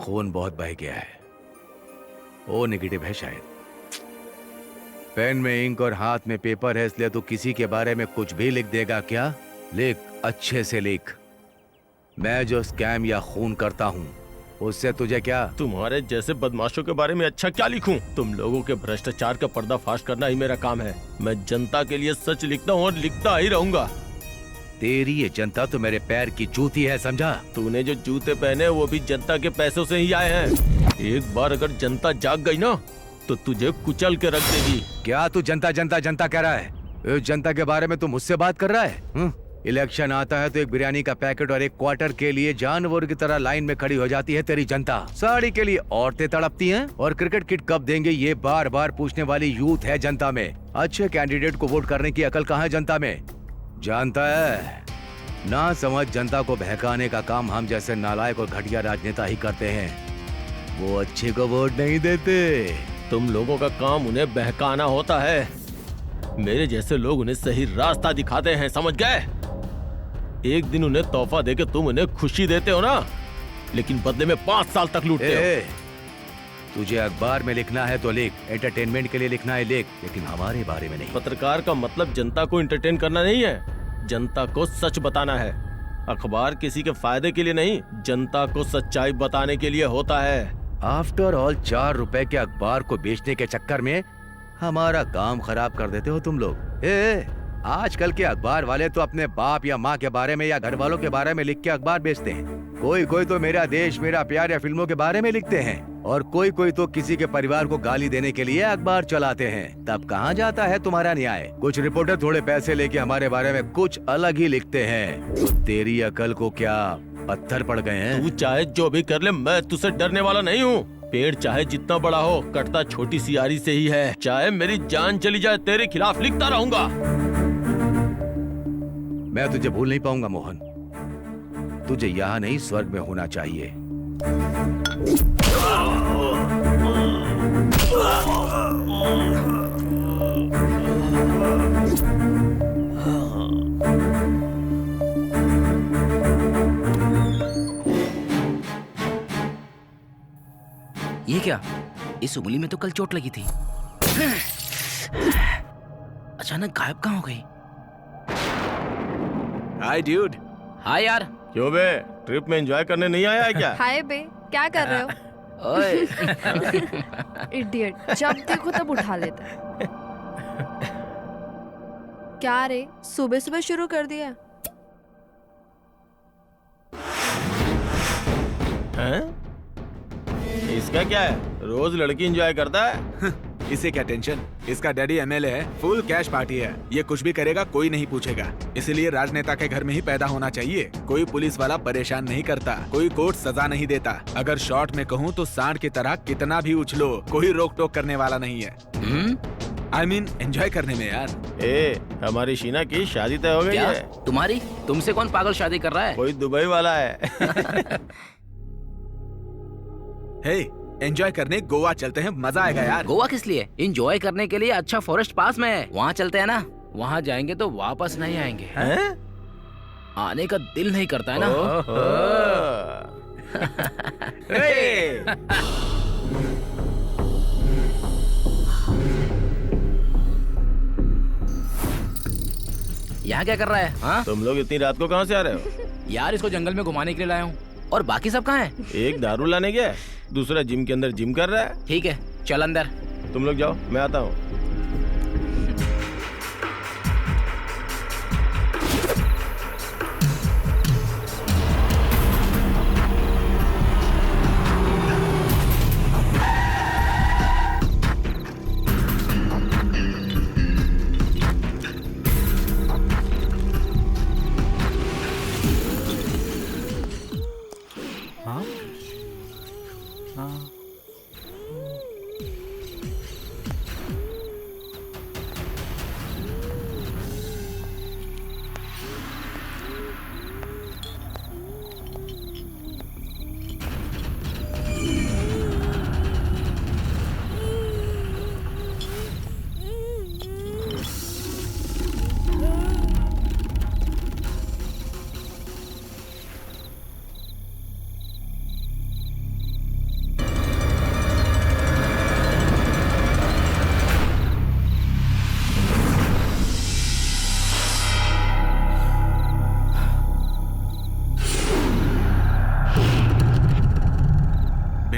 खून बहुत बह गया है। ओ नेगेटिव है शायद। पेन में इंक और हाथ में पेपर है, इसलिए तू किसी के बारे में कुछ भी लिख देगा क्या? लिख, अच्छे से लिख। मैं जो स्कैम या खून करता हूँ उससे तुझे क्या? तुम्हारे जैसे बदमाशों के बारे में अच्छा क्या लिखूं? तुम लोगों के भ्रष्टाचार का पर्दाफाश करना ही मेरा काम है। मैं जनता के लिए सच लिखता हूँ और लिखता ही रहूंगा। तेरी ये जनता तो मेरे पैर की जूती है, समझा? तूने जो जूते पहने वो भी जनता के पैसों से ही आए हैं। एक बार अगर जनता जाग गई ना तो तुझे कुचल के रख देगी। क्या तू जनता जनता जनता कह रहा है? इस जनता के बारे में तू मुझसे बात कर रहा है? इलेक्शन आता है तो एक बिरयानी का पैकेट और एक क्वार्टर के लिए जानवर की तरह लाइन में खड़ी हो जाती है तेरी जनता। साड़ी के लिए औरतें तड़पती हैं और क्रिकेट किट कब देंगे ये बार बार पूछने वाली यूथ है जनता में। अच्छे कैंडिडेट को वोट करने की अकल कहाँ है जनता में? जानता है ना, समझ जनता को बहकाने का काम हम जैसे नालायक और घटिया राजनेता ही करते हैं। वो अच्छे को वोट नहीं देते। तुम लोगों का काम उन्हें बहकाना होता है। मेरे जैसे लोग उन्हें सही रास्ता दिखाते हैं, समझ गए? एक दिन उन्हें तोहफा देके तुम उन्हें खुशी देते हो ना, लेकिन बदले में 5 साल तक लूटते हो। तुझे अखबार में लिखना है तो लिख, एंटरटेनमेंट के लिए लिखना है लिख, लेकिन हमारे बारे में नहीं। पत्रकार का मतलब जनता को एंटरटेन करना नहीं है, जनता को सच बताना है। अखबार किसी के फायदे के लिए नहीं, जनता को सच्चाई बताने के लिए होता है। आफ्टर ऑल 4 रुपए के अखबार को बेचने के चक्कर में हमारा काम खराब कर देते हो तुम लोग। आजकल के अखबार वाले तो अपने बाप या माँ के बारे में या घर वालों के बारे में लिख के अखबार बेचते हैं। कोई कोई तो मेरा देश मेरा प्यार या फिल्मों के बारे में लिखते हैं, और कोई कोई तो किसी के परिवार को गाली देने के लिए अखबार चलाते हैं। तब कहाँ जाता है तुम्हारा न्याय? कुछ रिपोर्टर थोड़े पैसे लेके हमारे बारे में कुछ अलग ही लिखते हैं। तो तेरी अकल को क्या पत्थर पड़ गए हैं? तू चाहे जो भी कर ले, मैं तुझसे डरने वाला नहीं हूँ। पेड़ चाहे जितना बड़ा हो, कटता छोटी सी यारी से ही है। चाहे मेरी जान चली जाए, तेरे खिलाफ लिखता रहूंगा। मैं तुझे भूल नहीं पाऊंगा मोहन। तुझे यहाँ नहीं स्वर्ग में होना चाहिए। ये क्या? इस उंगली में तो कल चोट लगी थी, अचानक गायब कहाँ हो गई? हाय ड्यूड। हाय यार। क्यों बे, ट्रिप में एंजॉय करने नहीं आया है क्या? हाय बे, क्या कर रहे हो? ओए इडियट, जब देखो तब उठा लेता है। क्या रे, सुबह सुबह शुरू कर दिया? हैं? इसका क्या है? रोज लड़की एंजॉय करता है। इसे क्या टेंशन? इसका डैडी एमएलए है, फुल कैश पार्टी है। ये कुछ भी करेगा कोई नहीं पूछेगा। इसलिए राजनेता के घर में ही पैदा होना चाहिए। कोई पुलिस वाला परेशान नहीं करता, कोई कोर्ट सजा नहीं देता। अगर शॉर्ट में कहूँ तो सांड की तरह कितना भी उछलो, कोई रोक टोक करने वाला नहीं है। I mean, एंजॉय करने में यार। हमारी शीना की शादी तय हो गई है। तुम्हारी? तुमसे कौन पागल शादी कर रहा है? कोई दुबई वाला है। हे, एंजॉय करने गोवा चलते हैं, मजा आएगा यार। गोवा किस लिए? एंजॉय करने के लिए अच्छा फॉरेस्ट पास में है, वहाँ चलते हैं ना। वहाँ जाएंगे तो वापस नहीं आएंगे। हैं? आने का दिल नहीं करता है ना। यहाँ क्या कर रहा है? हाँ? तुम लोग इतनी रात को कहाँ से आ रहे हो? यार इसको जंगल में घुमाने के लिए लाया हूँ। और बाकी सब कहाँ हैं? एक दारू लाने गया, दूसरा जिम के अंदर जिम कर रहा है। ठीक है, चल अंदर। तुम लोग जाओ, मैं आता हूँ।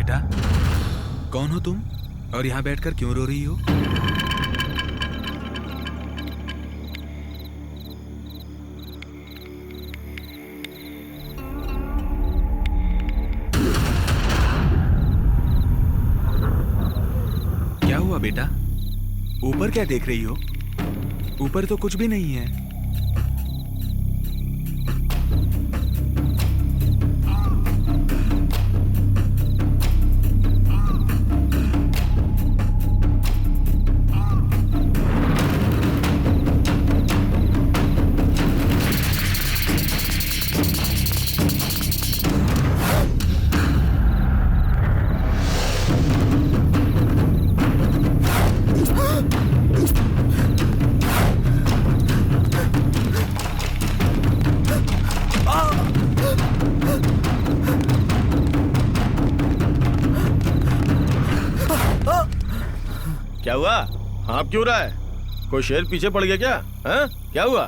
बेटा, कौन हो तुम और यहाँ बैठकर क्यों रो रही हो? क्या हुआ बेटा? ऊपर क्या देख रही हो? ऊपर तो कुछ भी नहीं है। क्या हुआ? हाँफ क्यों रहा है? कोई शेर पीछे पड़ गया क्या? हैं? क्या हुआ?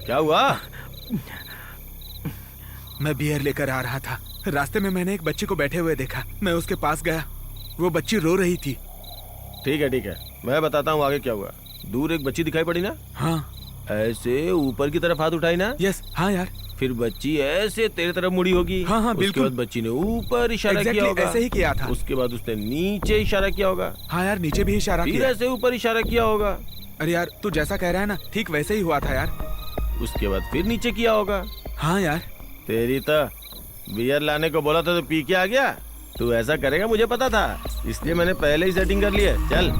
क्या हुआ? मैं बियर लेकर आ रहा था। रास्ते में मैंने एक बच्ची को बैठे हुए देखा। मैं उसके पास गया। वो बच्ची रो रही थी। ठीक है, मैं बताता हूँ आगे क्या हुआ। दूर एक बच्ची दिखाई पड़ी ना? हाँ। ऐसे ऊपर की तरफ हाथ उठाई ना? यस, हाँ यार। फिर बच्ची ऐसे तेरे तरफ मुड़ी होगी। हाँ, बिल्कुल। उसके बाद बच्ची ने ऊपर इशारा किया होगा। ऐसे ही किया था। उसके बाद उसने नीचे इशारा किया होगा। हाँ यार, नीचे भी इशारा फिर किया। ऐसे ऊपर इशारा किया होगा। अरे यार, तू जैसा कह रहा है ना, ठीक वैसे ही हुआ था यार। उसके बाद फिर नीचे किया होगा। हाँ यार। तेरी तो बियर लाने को बोला था तो पी के आ गया। तू ऐसा करेगा मुझे पता था, इसलिए मैंने पहले ही सेटिंग कर ली है। चल।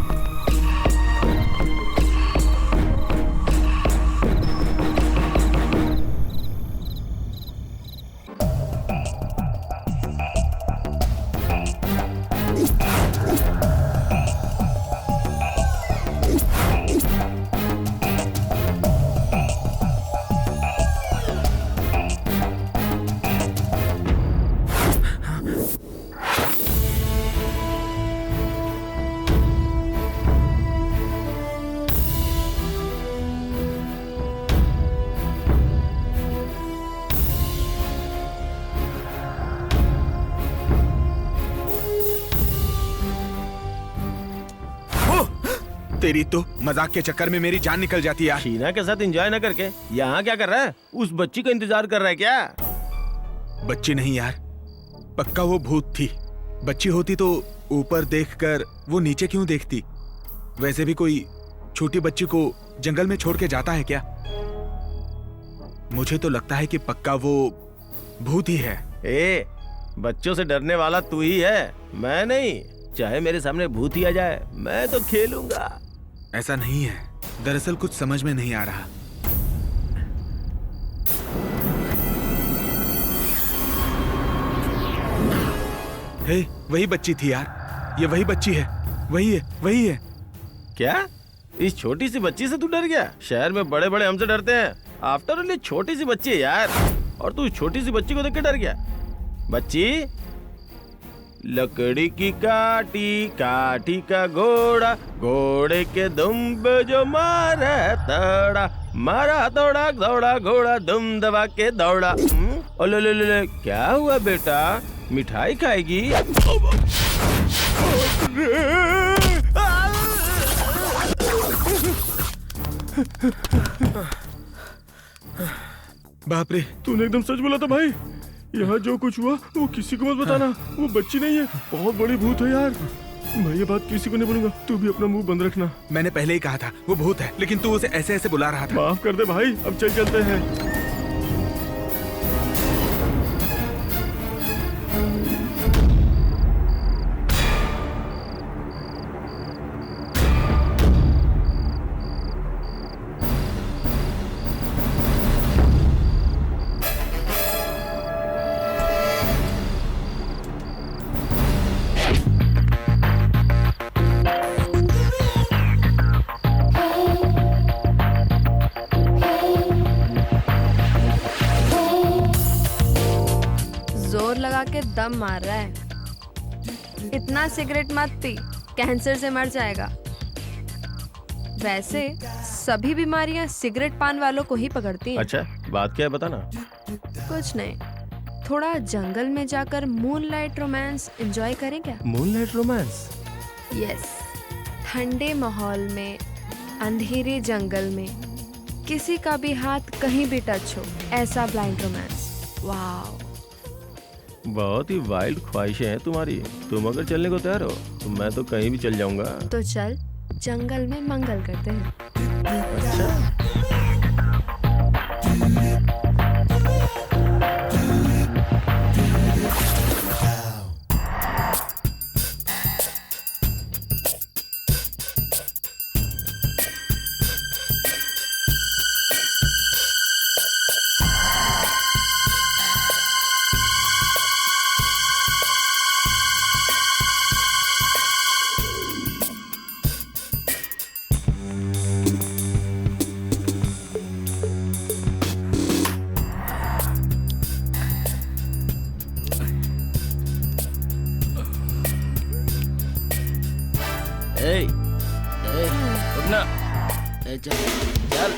तेरी तो मजाक के चक्कर में मेरी जान निकल जाती है। शीना के साथ एंजॉय ना करके यहाँ क्या कर रहा है? उस बच्ची का इंतजार कर रहा है क्या? बच्ची नहीं यार, पक्का वो भूत थी। बच्ची होती तो ऊपर देखकर वो नीचे क्यों देखती? वैसे भी कोई छोटी बच्ची को जंगल में छोड़ के जाता है क्या? मुझे तो लगता है कि पक्का वो भूत ही है। बच्चों से डरने वाला तू ही है, मैं नहीं। चाहे मेरे सामने भूत ही आ जाए, मैं तो खेलूंगा। ऐसा नहीं है, दरअसल कुछ समझ में नहीं आ रहा। हे, वही बच्ची थी यार। ये वही बच्ची है। वही है। क्या? इस छोटी सी बच्ची से तू डर गया? शहर में बड़े बड़े हमसे डरते हैं। आफ्टर ऑल ये छोटी सी बच्ची है यार, और तू छोटी सी बच्ची को देख के डर गया? बच्ची, लकड़ी की काटी काटी का घोड़ा, घोड़े के दुम पे जो मारा तड़ा, मारा दौड़ा दौड़ा घोड़ा दुम दबा के दौड़ा। ओले, क्या हुआ बेटा? मिठाई खाएगी? बाप रे, तूने एकदम सच बोला था भाई। यहाँ जो कुछ हुआ वो किसी को मत बताना। वो बच्ची नहीं है, बहुत बड़ी भूत है यार। मैं ये बात किसी को नहीं बोलूंगा। तू भी अपना मुंह बंद रखना। मैंने पहले ही कहा था वो भूत है, लेकिन तू उसे ऐसे ऐसे बुला रहा था। माफ कर दे भाई, अब चलते हैं। लगा के दम मार रहा है। इतना सिगरेट मत पी, कैंसर से मर जाएगा। वैसे सभी बीमारियां सिगरेट पान वालों को ही पकड़ती हैं। अच्छा, बात क्या है बताना। कुछ नहीं, थोड़ा जंगल में जाकर मूनलाइट रोमांस एंजॉय करें क्या? Moonlight romance? यस, ठंडे माहौल में, अंधेरे जंगल में, किसी का भी हाथ कहीं भी टच हो, ऐसा ब्लाइंड रोमांस। वाओ, बहुत ही वाइल्ड ख्वाहिशें हैं तुम्हारी। तुम अगर चलने को तैयार हो तो मैं तो कहीं भी चल जाऊंगा। तो चल जंगल में मंगल करते हैं। उठना, चल चल।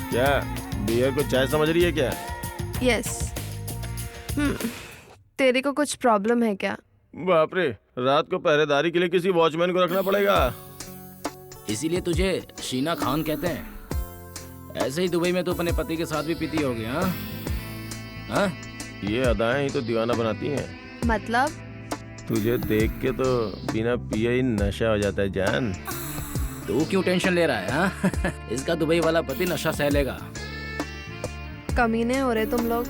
क्या बियर को चाय समझ रही है क्या? यस। तेरे को कुछ प्रॉब्लम है क्या? बाप रे, रात को पहरेदारी के लिए किसी वॉचमैन को रखना पड़ेगा। इसीलिए तुझे शीना खान कहते हैं। ऐसे ही दुबई में तो अपने पति के साथ भी पीती होगी, हाँ? हाँ? ये अदाएं ही तो दीवाना बनाती हैं। मतलब? तुझे देख के तो बिना पिए ही नशा हो जाता है जान। तू क्यों टेंशन ले रहा है, हाँ? इसका दुबई वाला पति नशा सह लेगा। कमीने हो रहे तुम लोग।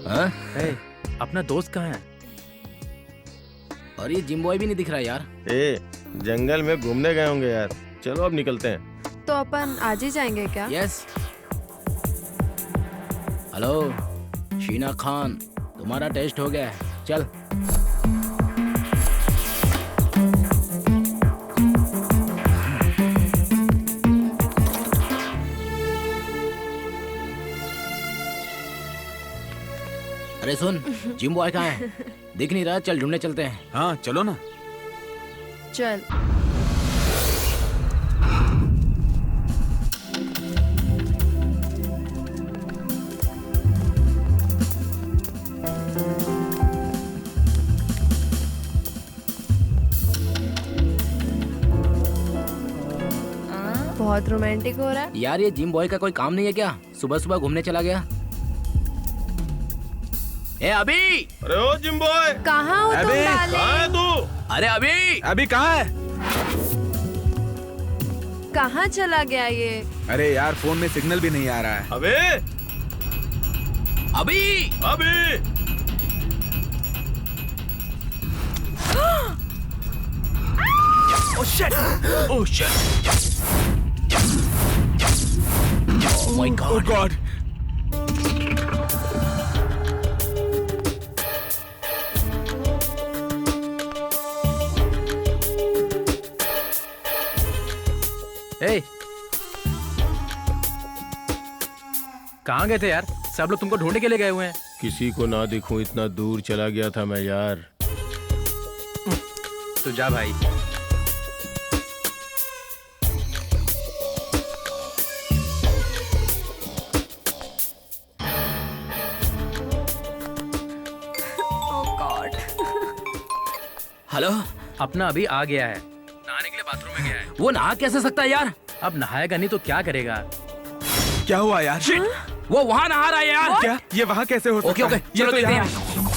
हाँ? अपना दोस्त कहाँ है? और ये जिम बॉय भी नहीं दिख रहा यार। जंगल में घूमने गए होंगे यार। चलो अब निकलते हैं। तो अपन आज ही जाएंगे क्या? यस। हेलो शीना खान, तुम्हारा टेस्ट हो गया है, चल। अरे सुन, जिम बॉय कहाँ है? दिख नहीं रहा, चल ढूंढने चलते हैं। हाँ चलो ना। चल। बहुत रोमांटिक हो रहा है यार। ये जिम बॉय का कोई काम नहीं है क्या? सुबह सुबह घूमने चला गया। ए अभी! अरे ओ जिम बॉय, कहाँ हो तुम डार्लिंग? कहाँ है तू? अरे अभी! अभी कहाँ है? कहाँ चला गया ये? अरे यार फोन में सिग्नल भी नहीं आ रहा है। अबे अभी! अभी Oh shit! Oh shit! Oh my god! Oh God! ए, कहाँ गए थे यार? सब लोग तुमको ढूंढने के लिए गए हुए हैं। किसी को ना दिखूं इतना दूर चला गया था मैं यार। तो जा भाई। हेलो, अपना अभी आ गया है, नहाने के लिए बाथरूम में गया है। वो नहा कैसे सकता है यार? अब नहाएगा नहीं तो क्या करेगा? क्या हुआ यार? वो वहाँ नहा रहा है यार। क्या? ये वहाँ कैसे हो सकता ओके ओके, है? ये चलो तो देखते यहाँ- हैं।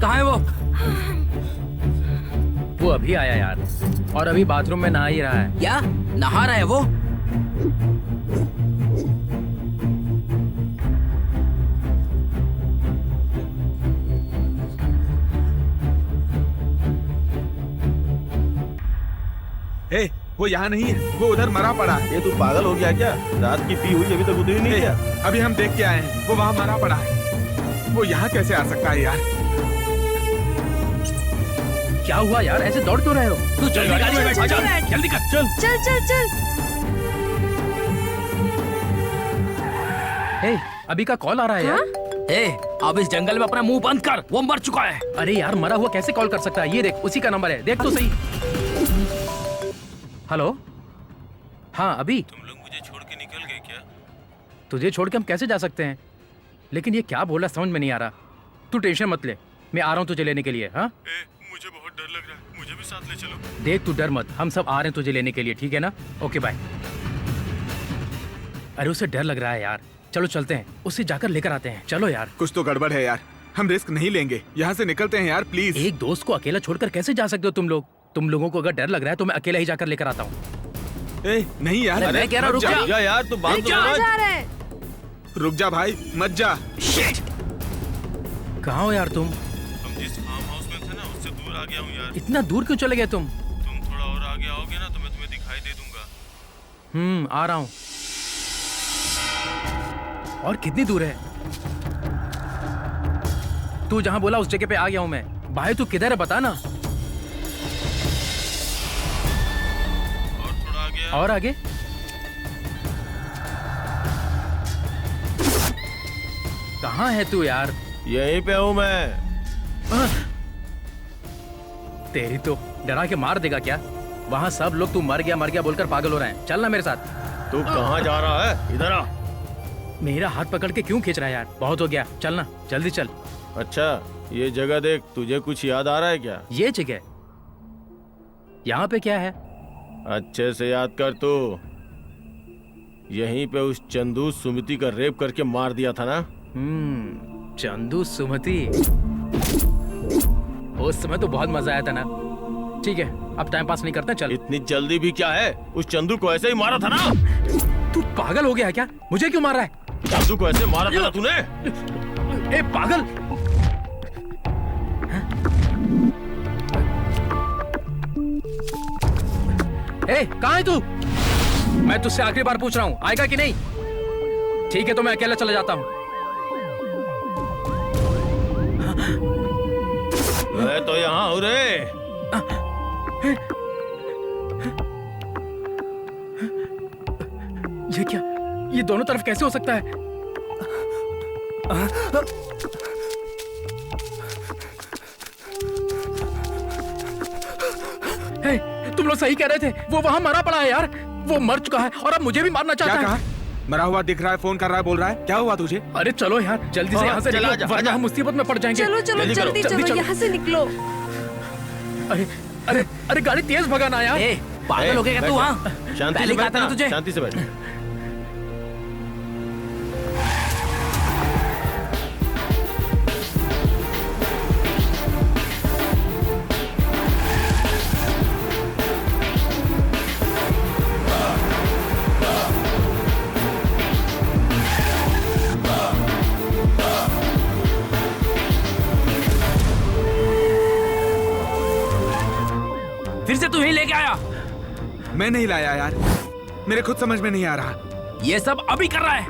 कहाँ है वो? वो अभी आया यार, और अभी बाथरूम में नहा ही रहा है। क्या नहा रहा है वो? वो यहाँ नहीं है, वो उधर मरा पड़ा है। ये तू पागल हो गया क्या? रात की पी हुई अभी तक उतरी नहीं क्या? अभी हम देख के आए हैं, वो वहाँ मरा पड़ा है। वो यहाँ कैसे आ सकता है यार? क्या हुआ यार, ऐसे दौड़ क्यों रहे हो? तू जल्दी गाड़ी में बैठ, जल्दी चल, बैठ। जल्दी कर, चल। चल चल चल। हे, अभी का कॉल आ रहा है यार। ए, अब इस जंगल में अपना मुंह बंद कर, वो मर चुका है। अरे यार, मरा हुआ कैसे कॉल कर सकता है? ये देख, उसी का नंबर है, देख तो सही। हेलो, हाँ अभी। तुम लोग मुझे छोड़ के निकल गए क्या? तुझे छोड़ के हम कैसे जा सकते हैं? लेकिन ये क्या बोला समझ में नहीं आ रहा। तू टेंशन मत ले, मैं आ रहा हूँ तुझे लेने के लिए। हाँ, मुझे बहुत डर लग रहा है, मुझे भी साथ ले चलो। देख तू डर मत, हम सब आ रहे हैं तुझे लेने के लिए, ठीक है ना? Okay bye. अरे उसे डर लग रहा है यार, चलो चलते हैं, उससे जाकर लेकर आते हैं। चलो यार। कुछ तो गड़बड़ है यार, हम रिस्क नहीं लेंगे, यहाँ से निकलते हैं यार प्लीज। एक दोस्त को अकेला छोड़कर कैसे जा सकते हो तुम लोग? तुम लोगों को अगर डर लग रहा है तो मैं अकेला ही जाकर लेकर आता हूँ। नहीं यार, अरे मैं कह रहा हूँ, मत रुक जा। जा यार, तू बात तो कहाँ समझ। जा रहा है? रुक जा भाई, मत जा। कहाँ हो यार तुम? हम जिस फार्म हाउस में थे ना, उससे दूर आ गया हूँ यार। इतना दूर क्यों चले गए तुम? तुम थोड़ा और आगे आओगे ना तो मैं तुम्हें दिखाई दे दूंगा। आ रहा हूँ। और कितनी दूर है? तू जहाँ बोला उस जगह पे आ गया हूँ मैं। भाई तू किधर है बता ना। और थोड़ा आगे और आगे? कहाँ है तू यार? यहीं पे हूँ मैं। तेरी तो डरा के मार देगा क्या? वहाँ सब लोग तू मर गया बोलकर पागल हो रहे हैं। चलना मेरे साथ। तू कहाँ जा रहा है? इधर आ। मेरा हाथ पकड़ के क्यों खींच रहा है यार? बहुत हो गया, चलना जल्दी चल। अच्छा, ये जगह देख, तुझे कुछ याद आ रहा है क्या? ये जगह यहाँ पे क्या है? अच्छे से याद कर तू। यहीं पे उस चंदू सुमिति का रेप करके मार दिया था ना? चंदू सुमति। उस समय तो बहुत मजा आया था ना। ठीक है, अब टाइम पास नहीं करते, चल। इतनी जल्दी भी क्या है? उस चंदू को ऐसे ही मारा था ना? तू पागल हो गया है क्या? मुझे क्यों मार रहा है? चंदू को ऐसे मारा था ना तूने? ए पागल! ए, कहाँ है तू? मैं तुझसे आखिरी बार पूछ रहा हूँ, आएगा कि नहीं? ठीक है, तो मैं अकेला चला जाता हूँ। मैं तो यहाँ हूँ रे। ये क्या? ये दोनों तरफ कैसे हो सकता है? हे, तुम लोग सही कह रहे थे, वो वहां मरा पड़ा है यार। वो मर चुका है और अब मुझे भी मारना चाहता क्या है। कहा? मरा हुआ दिख रहा है, फोन कर रहा है, बोल रहा है। क्या हुआ तुझे? अरे चलो यार, जल्दी से यहाँ से चला निकलो, जा, वरना हम मुसीबत में पड़ जाएंगे। चलो चलो जल्दी चलो, यहाँ से निकलो। अरे अरे अरे, गाड़ी तेज भगाना यार। ए, पागल हो गया क्या तू? वहाँ शांति पहले से कहा था ना बैठ, तुझे। शांति से बैठ। फिर से तू ही लेके आया? मैं नहीं लाया यार, मेरे खुद समझ में नहीं आ रहा। ये सब अभी कर रहा है?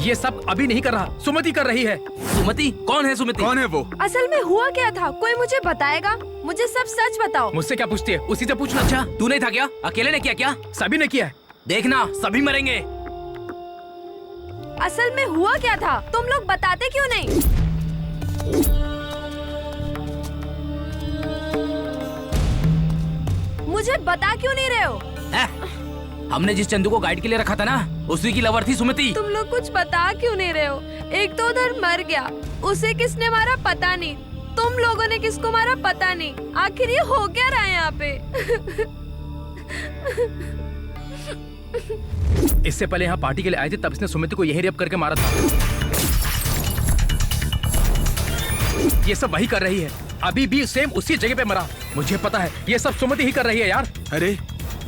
ये सब अभी नहीं कर रहा, सुमति कर रही है। सुमति? कौन है सुमति? कौन है वो? असल में हुआ क्या था, कोई मुझे बताएगा? मुझे सब सच बताओ। मुझसे क्या पूछती है? उसी से पूछना। अच्छा, तू नहीं था क्या? अकेले ने किया क्या? सभी ने किया है। देखना, सभी मरेंगे। असल में हुआ क्या था, तुम लोग बताते क्यों नहीं? मुझे बता क्यों नहीं रहे हो? हमने जिस चंदू को गाइड के लिए रखा था ना, उसी की लवर थी सुमति। तुम लोग कुछ बता क्यों नहीं रहे हो? एक तो उधर मर गया, उसे किसने मारा पता नहीं, तुम लोगों ने किसको मारा पता नहीं। आखिर ये हो क्या रहा है यहाँ पे? इससे पहले यहाँ पार्टी के लिए आए थे, तब इसने सुमिति को यही रेप करके मारा था। ये सब वही कर रही है, अभी भी सेम उसी जगह पे मरा। मुझे पता है ये सब सुमति ही कर रही है यार। अरे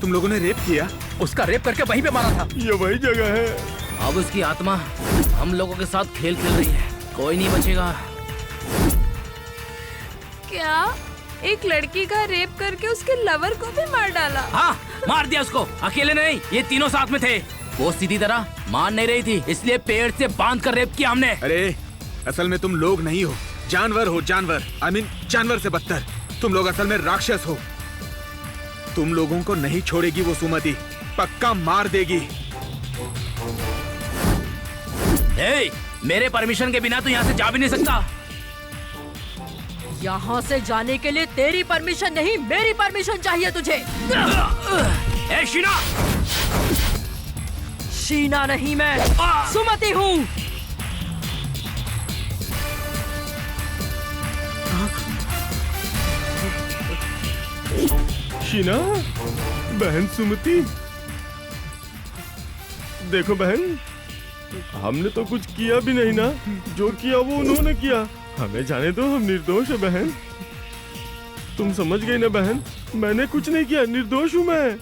तुम लोगों ने रेप किया? उसका रेप करके वहीं पे मारा था। ये वही जगह है। अब उसकी आत्मा हम लोगों के साथ खेल खेल रही है, कोई नहीं बचेगा। क्या एक लड़की का रेप करके उसके लवर को भी मार डाला? हाँ, मार दिया उसको। अकेले नहीं, ये तीनों साथ में थे। वो सीधी तरह मान नहीं रही थी, इसलिए पेड़ से बांध कर रेप किया हमने। अरे असल में तुम लोग नहीं हो, जानवर हो, जानवर। आई मीन जानवर से बदतर। तुम लोग असल में राक्षस हो। तुम लोगों को नहीं छोड़ेगी वो सुमति, पक्का मार देगी। ए, मेरे परमिशन के बिना तू यहाँ से जा भी नहीं सकता। यहाँ से जाने के लिए तेरी परमिशन नहीं, मेरी परमिशन चाहिए तुझे। ए शीना! शीना नहीं, मैं सुमति हूँ। शीना, बहन सुमति, देखो बहन, हमने तो कुछ किया भी नहीं ना। जो किया वो उन्होंने किया। हमें जाने दो, हम निर्दोष है बहन। तुम समझ गई ना बहन, मैंने कुछ नहीं किया, निर्दोष हूँ मैं।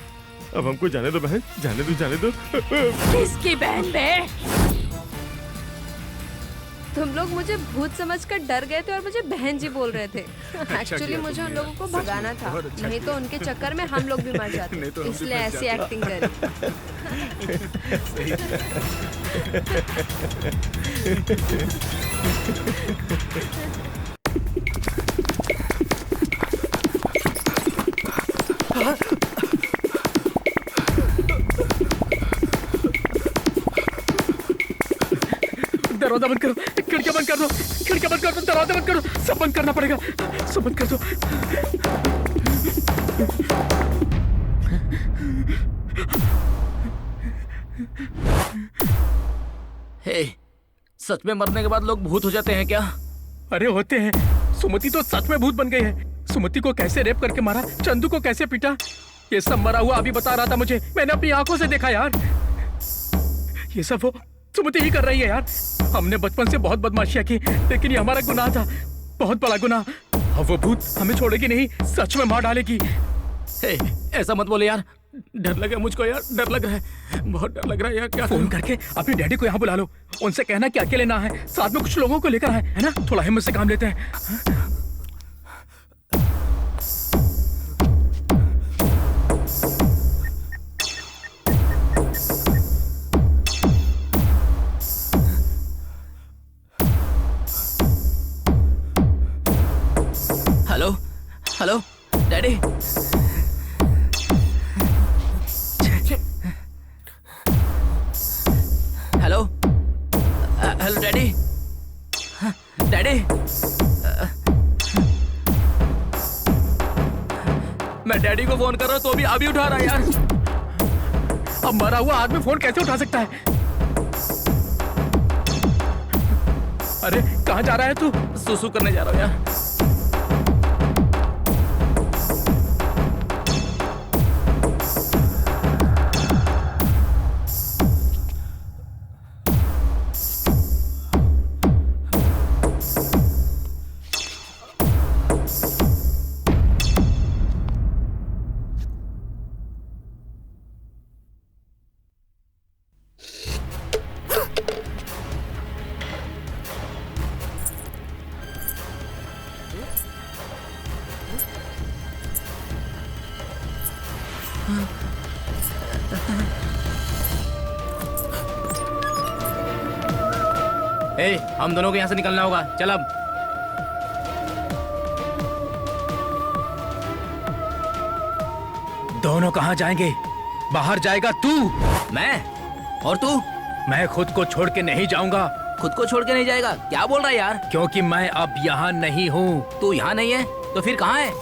अब हमको जाने दो बहन, जाने दो, जाने दो। किसकी बहन बे? तुम लोग मुझे भूत समझकर डर गए थे और मुझे बहन जी बोल रहे थे। एक्चुअली मुझे उन लोगों को भगाना था, नहीं तो उनके चक्कर में हम लोग भी मर जाते, इसलिए ऐसी एक्टिंग करी। दरवाजा बंद करो, खिड़कियां बंद कर दो, खिड़कियां बंद कर दो, दरवाजा बंद करो, सब बंद करना पड़ेगा, सब बंद कर दो। हे, सच में मरने के बाद लोग भूत हो जाते हैं क्या? अरे होते हैं। सुमति तो सच में भूत बन गई है। सुमति को कैसे रेप करके मारा, चंदू को कैसे पीटा, ये सब मरा हुआ अभी बता रहा था मुझे। मैंने अपनी आंखों से देखा यार। ये सब वो सुमति ही कर रही है यार। हमने बचपन से बहुत बदमाशियां की, लेकिन ये हमारा गुनाह था, बहुत बड़ा गुनाह। अब वो भूत हमें छोड़ेगी नहीं, सच में मार डालेगी। हे, ऐसा मत बोले यार, डर लगा मुझको यार, डर लग रहा है, बहुत डर लग रहा है यार। क्या फोन करके अपने डैडी को यहाँ बुला लो, उनसे कहना कि अकेले ना है, साथ में कुछ लोगों को लेकर आए, है ना? थोड़ा हिम्मत से काम लेते हैं। Hello hello daddy. Hello hello daddy. Daddy, मैं डैडी को फोन कर रहा हूँ तो भी अभी उठा रहा है यार। अब मरा हुआ आदमी फोन कैसे उठा सकता है? अरे कहाँ जा रहा है तू? सुसु करने जा रहा हूँ यार। ए, हम दोनों को यहाँ से निकलना होगा, चल अब। दोनों कहाँ जाएंगे? बाहर जाएगा तू, मैं और तू? मैं खुद को छोड़ के नहीं जाऊंगा। खुद को छोड़ के नहीं जाएगा? क्या बोल रहा है यार? क्योंकि मैं अब यहाँ नहीं हूँ। तू यहाँ नहीं है तो फिर कहाँ है?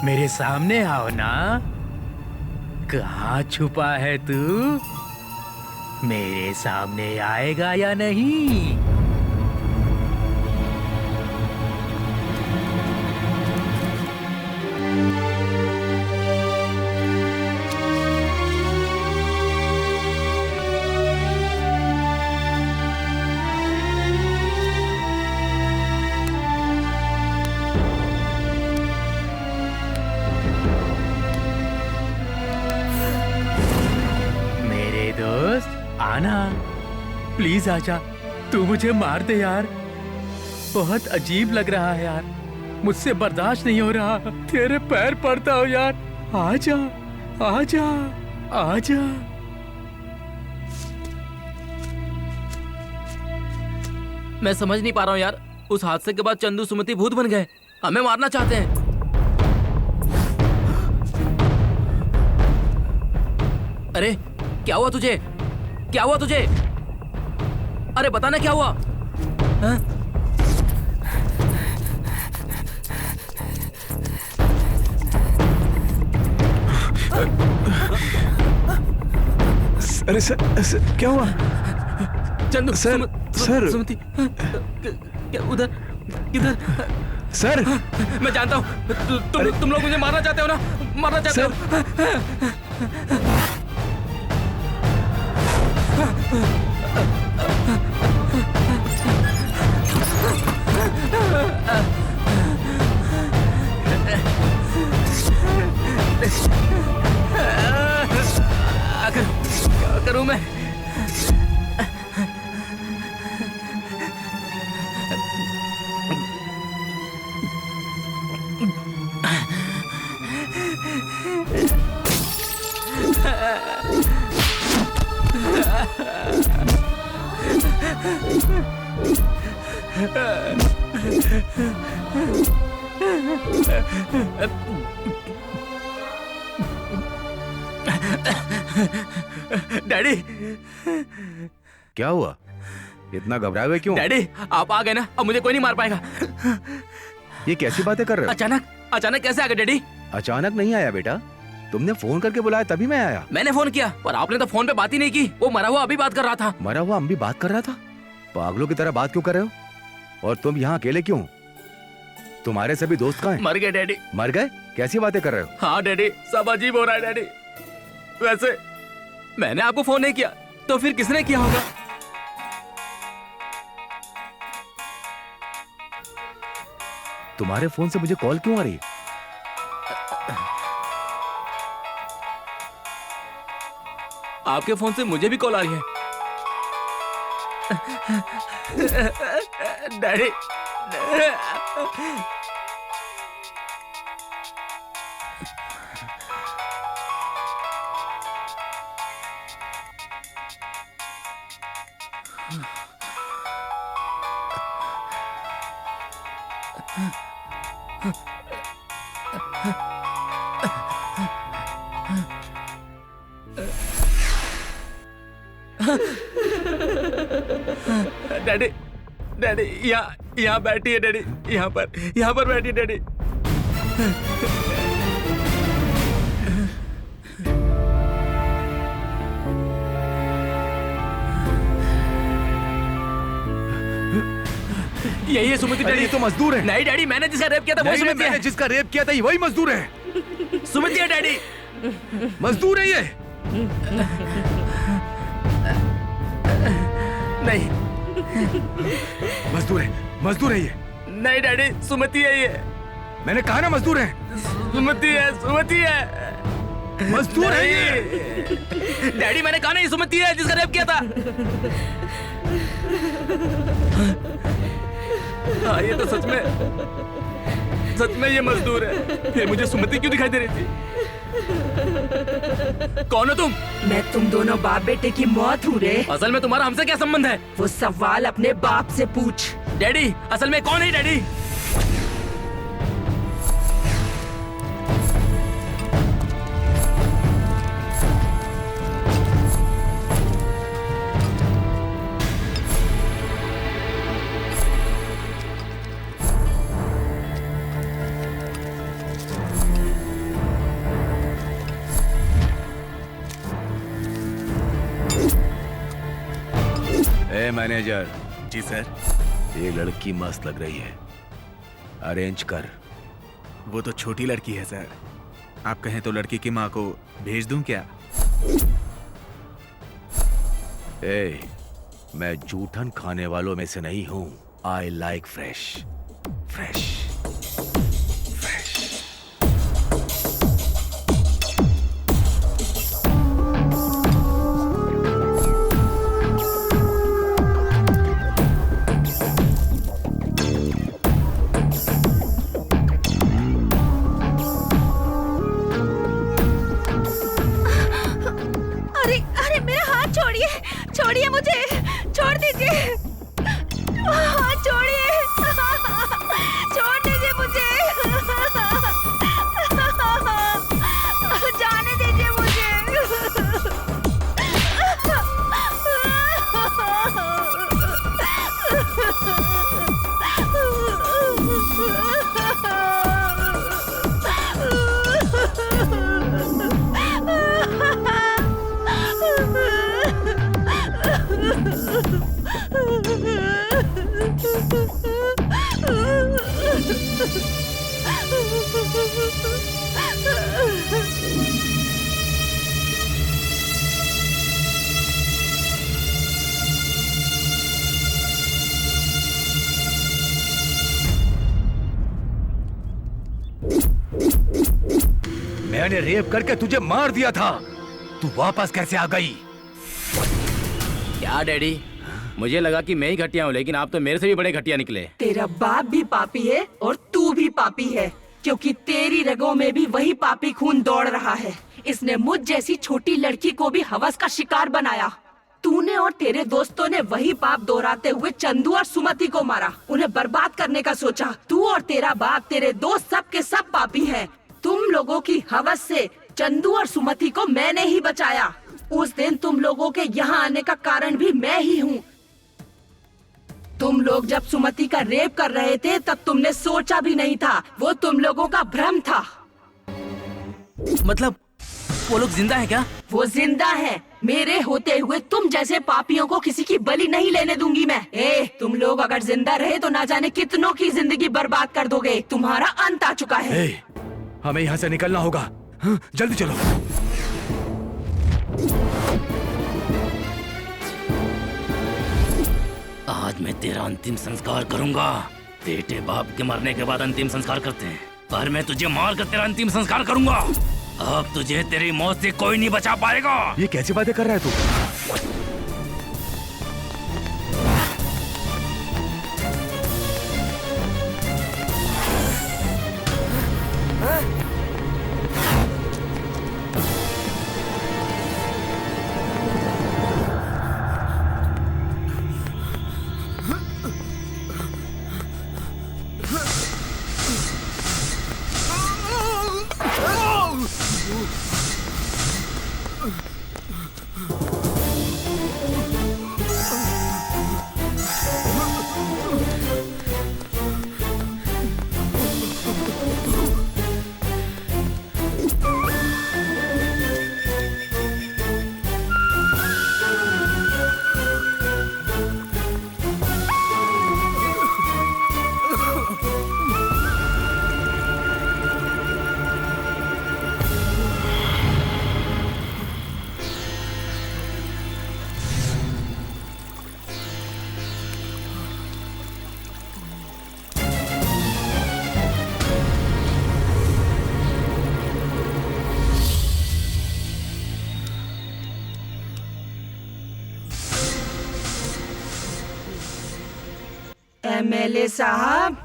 मेरे सामने आओ ना। कहाँ छुपा है तू? मेरे सामने आएगा या नहीं? ना, प्लीज आजा, तू मुझे मार दे यार, बहुत अजीब लग रहा है यार, मुझसे बर्दाश्त नहीं हो रहा, तेरे पैर पड़ता हूँ यार, आजा आजा आजा। मैं समझ नहीं पा रहा हूँ यार, उस हादसे के बाद चंदू सुमति भूत बन गए, हमें मारना चाहते हैं। अरे क्या हुआ तुझे, क्या हुआ तुझे, अरे बताना क्या हुआ? हाँ? अरे सर क्या हुआ? चंदू सर सर सुमति क्या उधर किधर? सर मैं जानता हूँ तुम लोग मुझे मारना चाहते हो ना, मारना चाहते हो। क्या करूं मैं? डैडी क्या हुआ, इतना घबराए हुए क्यों? डैडी आप आ गए ना, अब मुझे कोई नहीं मार पाएगा। ये कैसी बातें कर रहे हो? अचानक कैसे आ गए डैडी? अचानक नहीं आया बेटा, तुमने फोन करके बुलाया तभी मैं आया। मैंने फोन किया पर आपने तो फोन पे बात ही नहीं की, वो मरा हुआ अभी बात कर रहा था। मरा हुआ हम भी बात कर रहा था? पागलों की तरह बात क्यों कर रहे हो? और तुम यहाँ अकेले क्यों? तुम्हारे सभी दोस्त कहाँ हैं? मर गए डैडी। मर गए? कैसी बातें कर रहे हो? हाँ डैडी, सब अजीब हो रहा है डैडी। वैसे मैंने आपको फोन नहीं किया तो फिर किसने किया होगा? तुम्हारे फोन से मुझे कॉल क्यों आ रही है? आपके फोन से मुझे भी कॉल आ रही है। डैडी डैडी डैडी यहाँ बैठी डैडी, यहाँ पर बैठी डैडी। यही है सुमति डैडी। तो मजदूर है। नहीं डैडी, मैंने जिसका रेप किया था वही सुमति है। जिसका रेप किया था वही मजदूर है। सुमति है डैडी, मजदूर है ये। नहीं मजदूर है ये। नहीं डैडी, सुमति है ये। मैंने कहा ना मजदूर है। सुमति है मजदूर है ये। डैडी मैंने कहा नहीं, सुमति है जिसका रेप किया था। हाँ ये तो सच में ये मजदूर है। फिर मुझे सुमति क्यों दिखाई दे रही थी? कौन हो तुम? मैं तुम दोनों बाप बेटे की मौत हूँ रे। असल में तुम्हारा हमसे क्या संबंध है? वो सवाल अपने बाप से पूछ। डैडी असल में कौन है डैडी? मैनेजर जी सर। ये लड़की मस्त लग रही है, अरेंज कर। वो तो छोटी लड़की है सर, आप कहें तो लड़की की माँ को भेज दूं क्या? मैं जूठन खाने वालों में से नहीं हूं। I like fresh. छोड़िए मुझे, छोड़ दीजिए, छोड़िए, छोड़ दीजिए मुझे, जाने दीजिए मुझे। मैंने रेप करके तुझे मार दिया था, तू वापस कैसे आ गई? क्या डैडी, मुझे लगा कि मैं ही घटिया हूँ, लेकिन आप तो मेरे से भी बड़े घटिया निकले। तेरा बाप भी पापी है और तू भी पापी है, क्योंकि तेरी रगों में भी वही पापी खून दौड़ रहा है। इसने मुझ जैसी छोटी लड़की को भी हवस का शिकार बनाया। तूने और तेरे दोस्तों ने वही पाप दोहराते हुए चंदू और सुमति को मारा, उन्हें बर्बाद करने का सोचा। तू और तेरा बाप, तेरे दोस्त, सब के सब पापी हैं। तुम लोगों की हवस से चंदू और सुमति को मैंने ही बचाया। उस दिन तुम लोगों के यहाँ आने का कारण भी मैं ही हूँ। तुम लोग जब सुमति का रेप कर रहे थे तब तुमने सोचा भी नहीं था, वो तुम लोगों का भ्रम था। मतलब वो लोग जिंदा है क्या? वो जिंदा है। मेरे होते हुए तुम जैसे पापियों को किसी की बलि नहीं लेने दूंगी मैं। तुम लोग अगर जिंदा रहे तो ना जाने कितनों की जिंदगी बर्बाद कर दोगे। तुम्हारा अंत आ चुका है। हमें यहाँ से निकलना होगा, जल्दी चलो। आज मैं तेरा अंतिम संस्कार करूंगा। बेटे बाप के मरने के बाद अंतिम संस्कार करते हैं, पर मैं तुझे मार कर तेरा अंतिम संस्कार करूंगा। अब तुझे तेरी मौत से कोई नहीं बचा पाएगा। ये कैसी बातें कर रहा है तू? एमएलए साहब,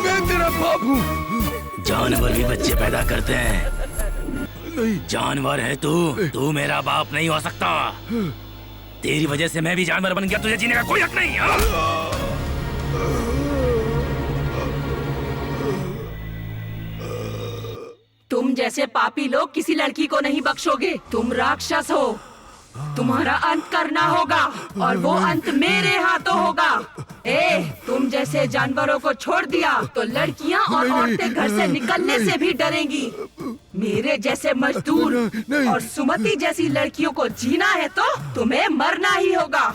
मैं तेरा बाप हूँ। जानवर भी बच्चे पैदा करते हैं। जानवर है तू मेरा बाप नहीं हो सकता। तेरी वजह से मैं भी जानवर बन गया, तुझे जीने का कोई हक नहीं। तुम जैसे पापी लोग किसी लड़की को नहीं बख्शोगे। तुम राक्षस हो, तुम्हारा अंत करना होगा और वो अंत मेरे हाथों होगा। तुम जैसे जानवरों को छोड़ दिया तो लड़कियां और औरतें घर से निकलने से भी डरेंगी। मेरे जैसे मजदूर और सुमति जैसी लड़कियों को जीना है तो तुम्हें मरना ही होगा।